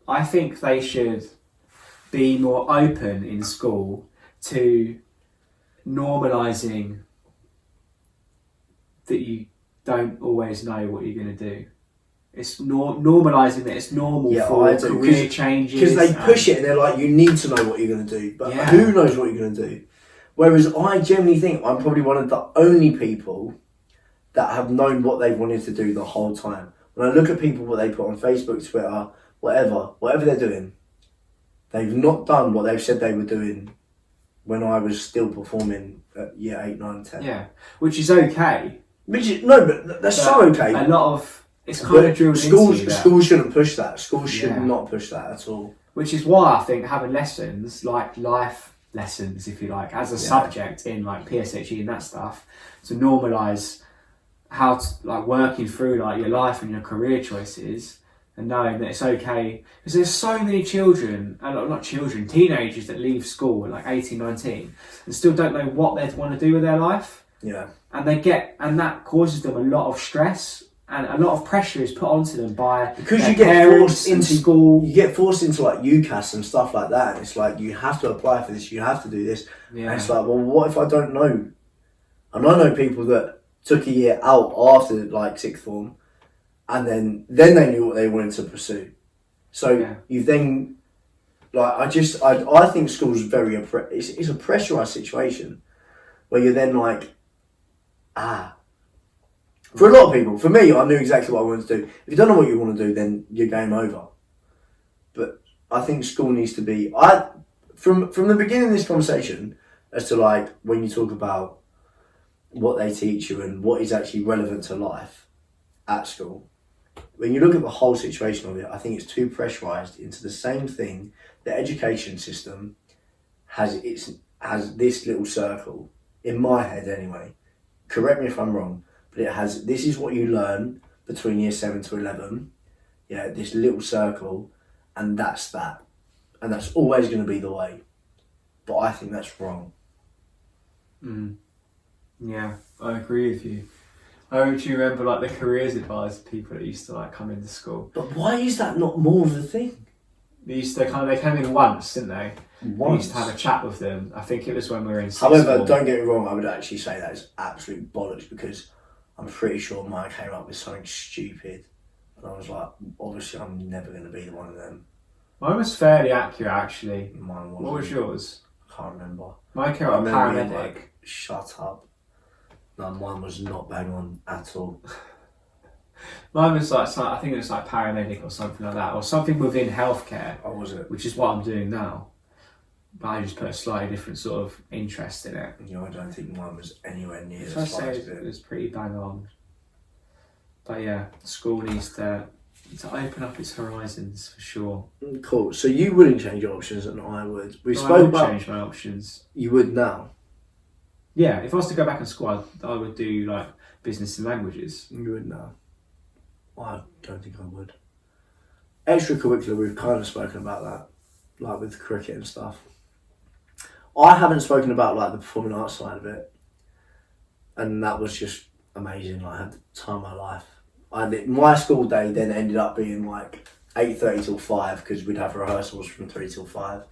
I think they should be more open in school to normalising that you don't always know what you're going to do. It's normalising that it's normal for career changes. Because they push it and they're like, you need to know what you're going to do. But who knows what you're going to do? Whereas I generally think I'm probably one of the only people that have known what they've wanted to do the whole time. When I look at people, what they put on Facebook, Twitter, whatever they're doing, they've not done what they've said they were doing when I was still performing at year 8, 9, 10. Yeah, which is okay. But that's so okay. A lot of... It's kind of drilled into you. Schools shouldn't push that. Schools should not push that at all. Which is why I think having lessons, like life lessons, if you like, as a subject in like PSHE and that stuff, to normalise how to, like, working through like your life and your career choices, and knowing that it's okay, because there's so many children, and not children, teenagers that leave school at like 18, 19 and still don't know what they want to do with their life. Yeah. And that causes them a lot of stress, and a lot of pressure is put onto them by because their you get parents forced into school. You get forced into like UCAS and stuff like that, and it's like you have to apply for this, you have to do this. Yeah. And it's like, well, what if I don't know? And I know people that took a year out after like sixth form, and then they knew what they wanted to pursue. So you then, like, I think school's very it's a pressurized situation where you're then like, for a lot of people, for me, I knew exactly what I wanted to do. If you don't know what you want to do, then you're game over. But I think school needs to be, from the beginning of this conversation, as to like when you talk about what they teach you and what is actually relevant to life at school, when you look at the whole situation of it, I think it's too pressurised into the same thing. The education system has this little circle, in my head anyway, correct me if I'm wrong, but it has, this is what you learn between year 7 to 11, this little circle, and that's that. And that's always going to be the way. But I think that's wrong. Yeah, I agree with you. I don't you remember like the careers advisor people that used to like come into school. But why is that not more of a thing? They came in once, didn't they? Once. We used to have a chat with them. I think it was when we were in sixth However, form. don't get me wrong, I would actually say that is absolute bollocks, because I'm pretty sure mine came up with something stupid. And I was like, obviously I'm never going to be the one of them. Mine was fairly accurate actually. Mine wasn't. What was yours? I can't remember. Mine came up paramedic. Like, shut up. No, mine was not bang on at all. Mine was like, I think it was like paramedic or something like that, or something within healthcare. Oh, was it? Which is what I'm doing now. But I just put a slightly different sort of interest in it. I don't think mine was anywhere near So the I'd say slightest it bit. was pretty bang on. But yeah, school needs to open up its horizons for sure. Cool. So you wouldn't change your options, and I would. We I spoke would about. change my options. You would now. Yeah, if I was to go back in school, I would do like business and languages. You would now. I don't think I would. Extracurricular, we've kind of spoken about that, like with cricket and stuff. I haven't spoken about like the performing arts side of it, and that was just amazing. Like, I had the time of my life. My school day then ended up being like 8:30 till 5 because we'd have rehearsals from 3 till 5.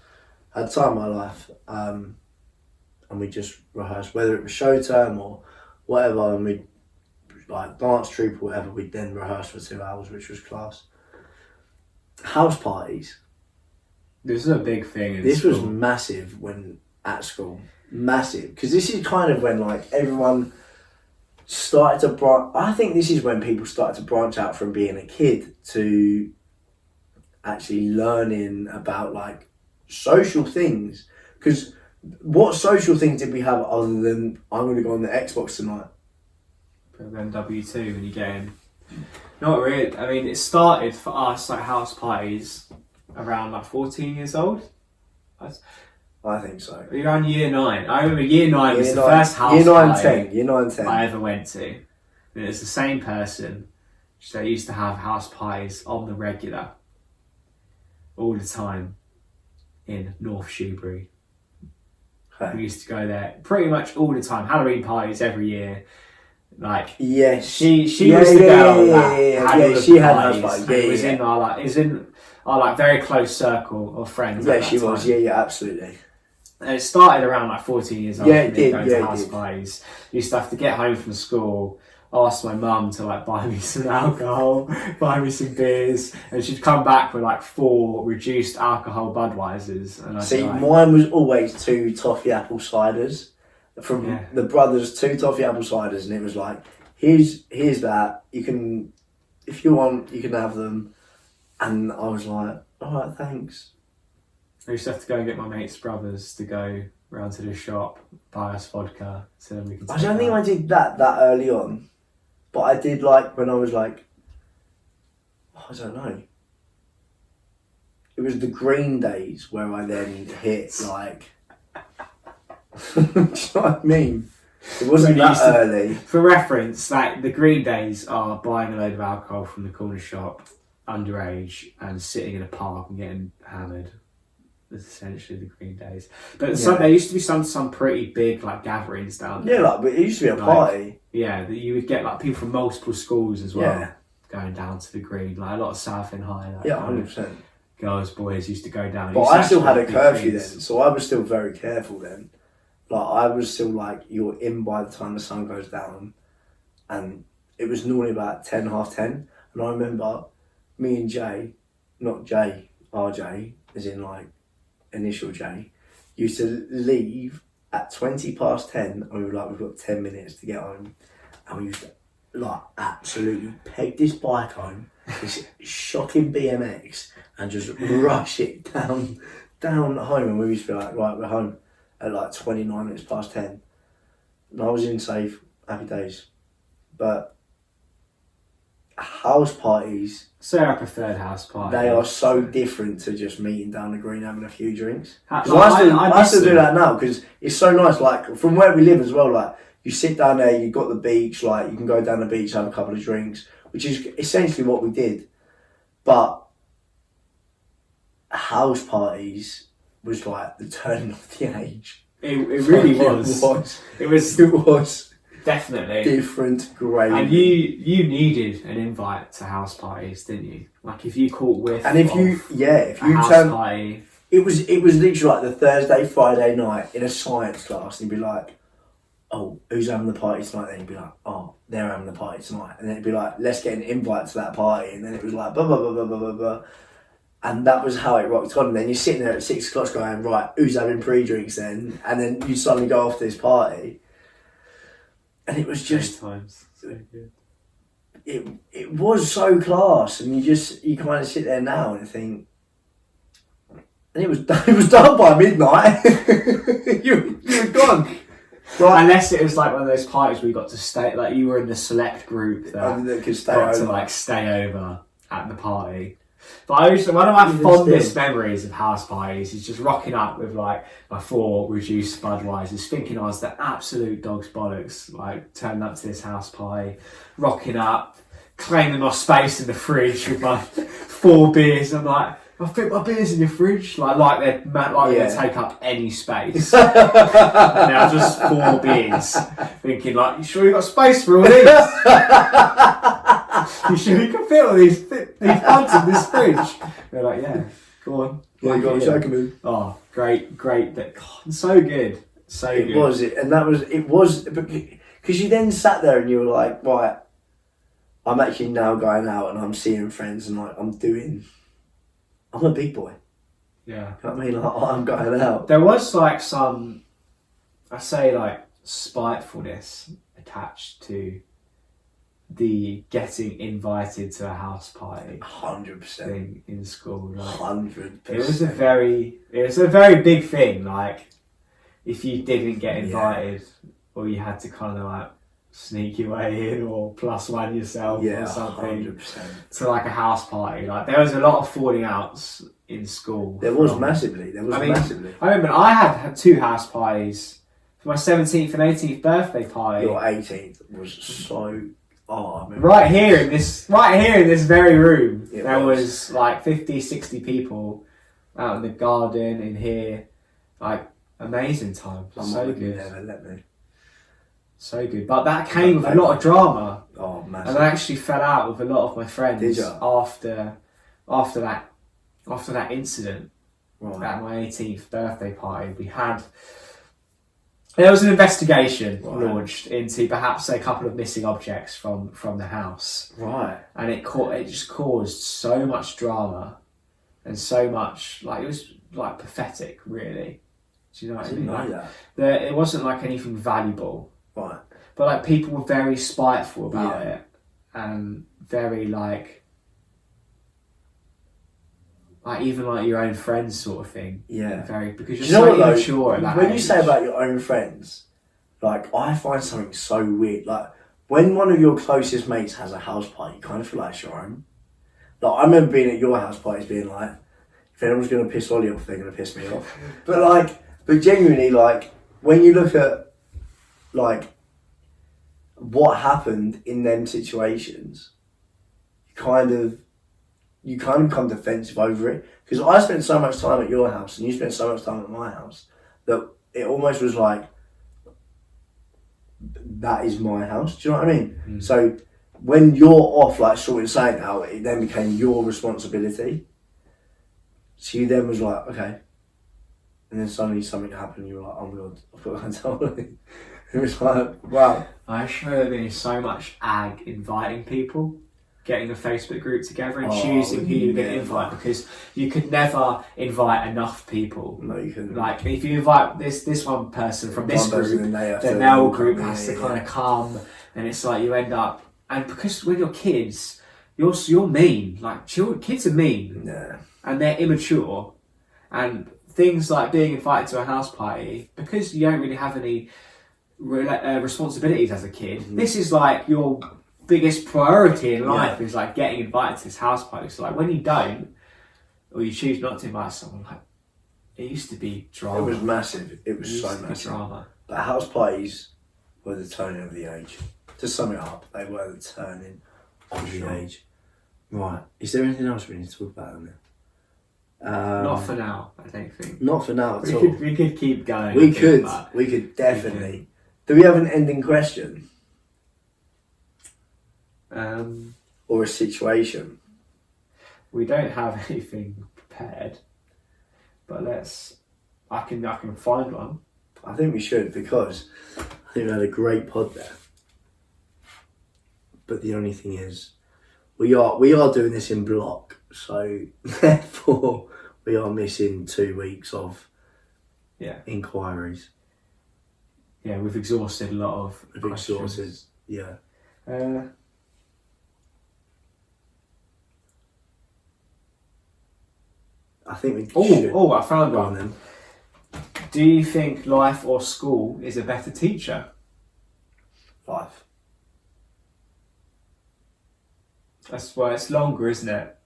I had the time of my life, and we just rehearsed, whether it was show term or whatever, and we'd like dance troupe or whatever, we'd then rehearse for 2 hours, which was class. House parties. This is a big thing in This school. was massive when at school. Massive. Because this is kind of when like everyone started to branch. I think this is when people started to branch out from being a kid to actually learning about like social things. Because what social things did we have other than I'm going to go on the Xbox tonight? But then W2 when you get in. Not really. I mean, it started for us like house parties around like 14 years old. I think so. Around year 9. I remember year 9 was Year the nine- first house Year 9, party 10. Year 9, 10. I ever went to. And it was the same person that used to have house parties on the regular all the time in North Shoebury. Okay. We used to go there pretty much all the time. Halloween parties every year. Like, Yes. she was the girl that had all the she had parties. house parties. It was in our like very close circle of friends. Yeah, at that she was. time. Yeah, absolutely. And it started around like 14 years old. Yeah, it did, Going yeah, to it house did. parties. Used to have to get home from school, ask my mum to like buy me some alcohol, buy me some beers, and she'd come back with like 4 reduced alcohol Budweisers. And I'd See, be like, mine was always 2 toffee apple ciders from the brothers. 2 toffee apple ciders, and it was like, here's that. You can, if you want, you can have them. And I was like, all right, thanks. I used to have to go and get my mate's brothers to go round to the shop, buy us vodka, so then we can. I don't think I did that early on, but I did like when I was like, I don't know. it was the green days where I then hit like. Do you know what I mean? It wasn't that early. For reference, like the green days are buying a load of alcohol from the corner shop, underage, and sitting in a park and getting hammered. That's essentially the green days. But there used to be some pretty big like gatherings down there. Yeah, like but it used to be a party. Yeah, that you would get like people from multiple schools as well going down to the green. Like a lot of Southend High. Like, 100%. Girls, boys used to go down. But I still had a curfew then, so I was still very careful then. Like I was still like, you're in by the time the sun goes down, and it was normally about 10, half 10. And I remember me and Jay, not Jay, RJ, as in like initial J, used to leave at 20 past 10, and we were like, we've got 10 minutes to get home, and we used to like absolutely peg this bike home, this shocking BMX, and just rush it down home, and we used to be like, right, we're home at like 29 minutes past 10, and I was in safe, happy days. But house parties, so I preferred house parties. they are so different to just meeting down the green having a few drinks. I still do that now because it's so nice. Like from where we live as well, like you sit down there, you've got the beach, like you can go down the beach, have a couple of drinks, which is essentially what we did. But house parties was like the turning of the age. It really was. It was definitely different, great. And you needed an invite to house parties, didn't you? Like if you caught whiff, and if you house party, it was literally like the Thursday, Friday night in a science class, and you'd be like, oh, who's having the party tonight? Then you'd be like, oh, they're having the party tonight, and then it'd be like, let's get an invite to that party, and then it was like blah blah blah blah blah blah blah. And that was how it rocked on. And then you're sitting there at 6 o'clock going, right, who's having pre-drinks then? And then you suddenly go off to this party. And it was just... times. So good. It was so class. And you kind of sit there now and think... And it was done by midnight. you were gone. Right. Unless it was like one of those parties where you got to stay... Like you were in the select group that could stay got over. to like stay over at the party. But one of my fondest memories of house parties is just rocking up with like my 4 reduced Budweisers, thinking I was the absolute dog's bollocks, like turning up to this house party, rocking up, claiming my space in the fridge with my 4 beers. I'm like, I fit my beers in your fridge, like they'd take up any space. And now just 4 beers, thinking like, you sure you got space for all these? You sure you can fit all these buds in this fridge? They're like, yeah, go on. Yeah, you got to shake them. Oh, great. God, so good. So good. It was it, and it was because you then sat there and you were like, right, I'm actually now going out and I'm seeing friends and like I'm a big boy. Yeah. You know what I mean? Like, I'm going out. There was like some, I say like spitefulness attached to the getting invited to a house party 100% thing in school. Like, 100%. It was a very big thing. Like if you didn't get invited, or you had to kind of like sneak your way in or +1 yourself or something 100%. to like a house party. Like there was a lot of falling outs in school. There was massively. I remember I had 2 house parties for my 17th and 18th birthday party. Your 18th was so. Oh, I remember. Right here in this very room, there was. was like 50, 60 people out in the garden in here. Like amazing time. So good. Never let me. So good. But that came with a lot of drama. Oh, massive. And I actually fell out with a lot of my friends Did you? after that incident Right. at my 18th birthday party. There was an investigation launched into perhaps a couple of missing objects from the house. Right. And it just caused so much drama and so much, like, it was like pathetic, really. Do you know what I mean? That. It wasn't like anything valuable. Right. But like people were very spiteful about it and very like even like your own friends sort of thing. Yeah. Because you're so immature at that when age. you say about your own friends, like I find something so weird. Like when one of your closest mates has a house party, you kind of feel like it's your own. Like I remember being at your house parties being like, if anyone's going to piss Ollie off, they're going to piss me off. But genuinely, like, when you look at, like, what happened in them situations, you kind of become defensive over it. Because I spent so much time at your house and you spent so much time at my house that it almost was like, that is my house. Do you know what I mean? Mm. So when you're off, like, sorting something out, it then became your responsibility. So you then was like, okay. And then suddenly something happened and you were like, oh my God, I've got to tell Ollie. It was like, wow. I just remember being so much ag inviting people, getting a Facebook group together and choosing who you're going to invite, because you could never invite enough people. No, you couldn't. Like, if you invite this one person from this group, then the whole group has to kind of come, and it's like you end up, and because when you're kids, you're mean. Like, kids are mean. Yeah. And they're immature, and things like being invited to a house party, because you don't really have any responsibilities as a kid. Mm-hmm. This is like your biggest priority in life, is like getting invited to this house party. So like, when you don't, or you choose not to invite someone, like, it used to be drama. It was massive. It was so massive. Drama. But house parties were the turning of the age. To sum it up, they were the turning of the age. Right. Is there anything else we need to talk about on there? Not for now, I don't think. Not for now at all. We could keep going. We could definitely. Do we have an ending question? Or a situation? We don't have anything prepared, but I can find one. I think we should, because I think we had a great pod there. But the only thing is, we are doing this in block, so therefore we are missing 2 weeks of inquiries. Yeah, we've exhausted a lot of questions. Yeah. I think we should. Oh, I found one. Then. Do you think life or school is a better teacher? Life. That's why it's longer, isn't it?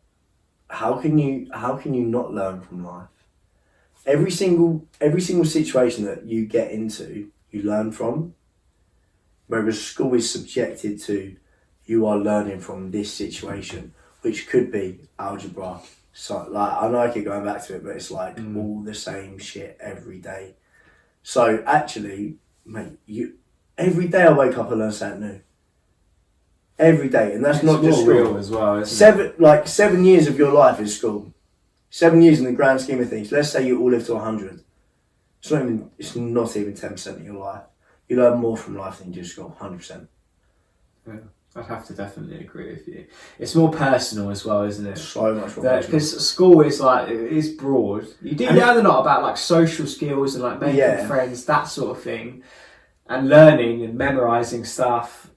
How can you not learn from life? Every single situation that you get into, you learn from. Whereas school is subjected to, you are learning from this situation, which could be algebra. So, like, I know I keep going back to it, but it's like all the same shit every day. So actually, mate, every day I wake up and learn something new. Every day, and that's not just real as well. Isn't it? 7 years of your life is school. 7 years in the grand scheme of things. Let's say you all live to 100. It's not even 10% of your life. You learn more from life than you do school. 100%. Yeah. I'd have to definitely agree with you. It's more personal as well, isn't it? So much more personal. Because school is like, it is broad. You do learn a lot about like social skills and like making friends, that sort of thing. And learning and memorising stuff.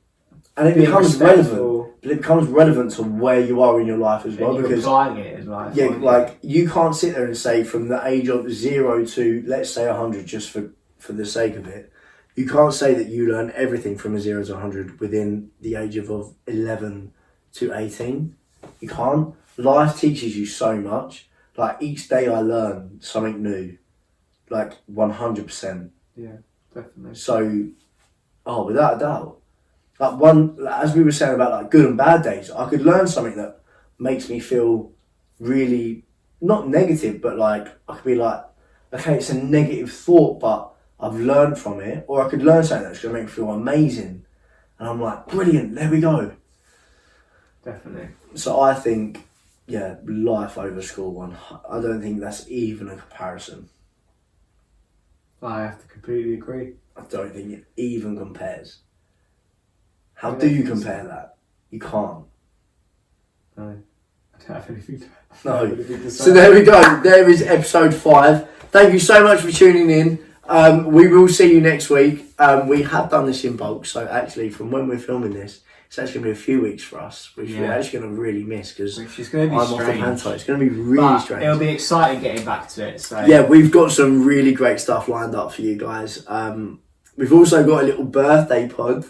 And it becomes relevant. But it becomes relevant to where you are in your life as well. Because applying it in life. Yeah, like you can't sit there and say from the age of 0 to, let's say, 100, just for the sake of it. You can't say that you learn everything from a 0 to 100 within the age of 11 to 18. You can't. Life teaches you so much. Like, each day I learn something new. Like, 100%. Yeah, definitely. So, without a doubt. As we were saying about like good and bad days, I could learn something that makes me feel really, not negative, but like, I could be like, okay, it's a negative thought, but I've learned from it. Or I could learn something that's going to make me feel amazing. And I'm like, brilliant, there we go. Definitely. So I think, life over school one. I don't think that's even a comparison. I have to completely agree. I don't think it even compares. How do you compare that? You can't. No. I don't have anything to No. So there we go. There is episode 5. Thank you so much for tuning in. We will see you next week. We have done this in bulk, so actually from when we're filming this, it's actually going to be a few weeks for us, which we're actually going to really miss because I'm off the panto. It's going to be really strange. It'll be exciting getting back to it. So yeah, we've got some really great stuff lined up for you guys. We've also got a little birthday pod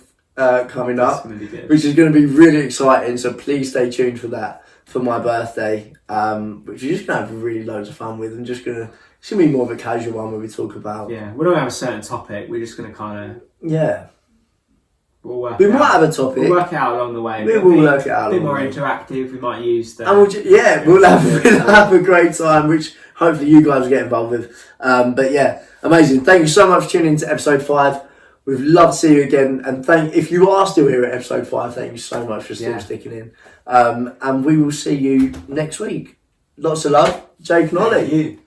coming up, which is going to be really exciting, so please stay tuned for that. for my birthday, which we're just gonna have really loads of fun with, and it's gonna be more of a casual one where we talk about. Yeah, we don't have a certain topic. We're just gonna kind of. Yeah. We might have a topic. We'll work it out along the way. We will work it out. A bit more interactive. We might use the. And we'll have a great time, which hopefully you guys will get involved with. But yeah, amazing. Thank you so much for tuning into episode 5. We'd love to see you again. And if you are still here at episode 5, thank you so much for still sticking in. And we will see you next week. Lots of love, Jake and Ollie. You.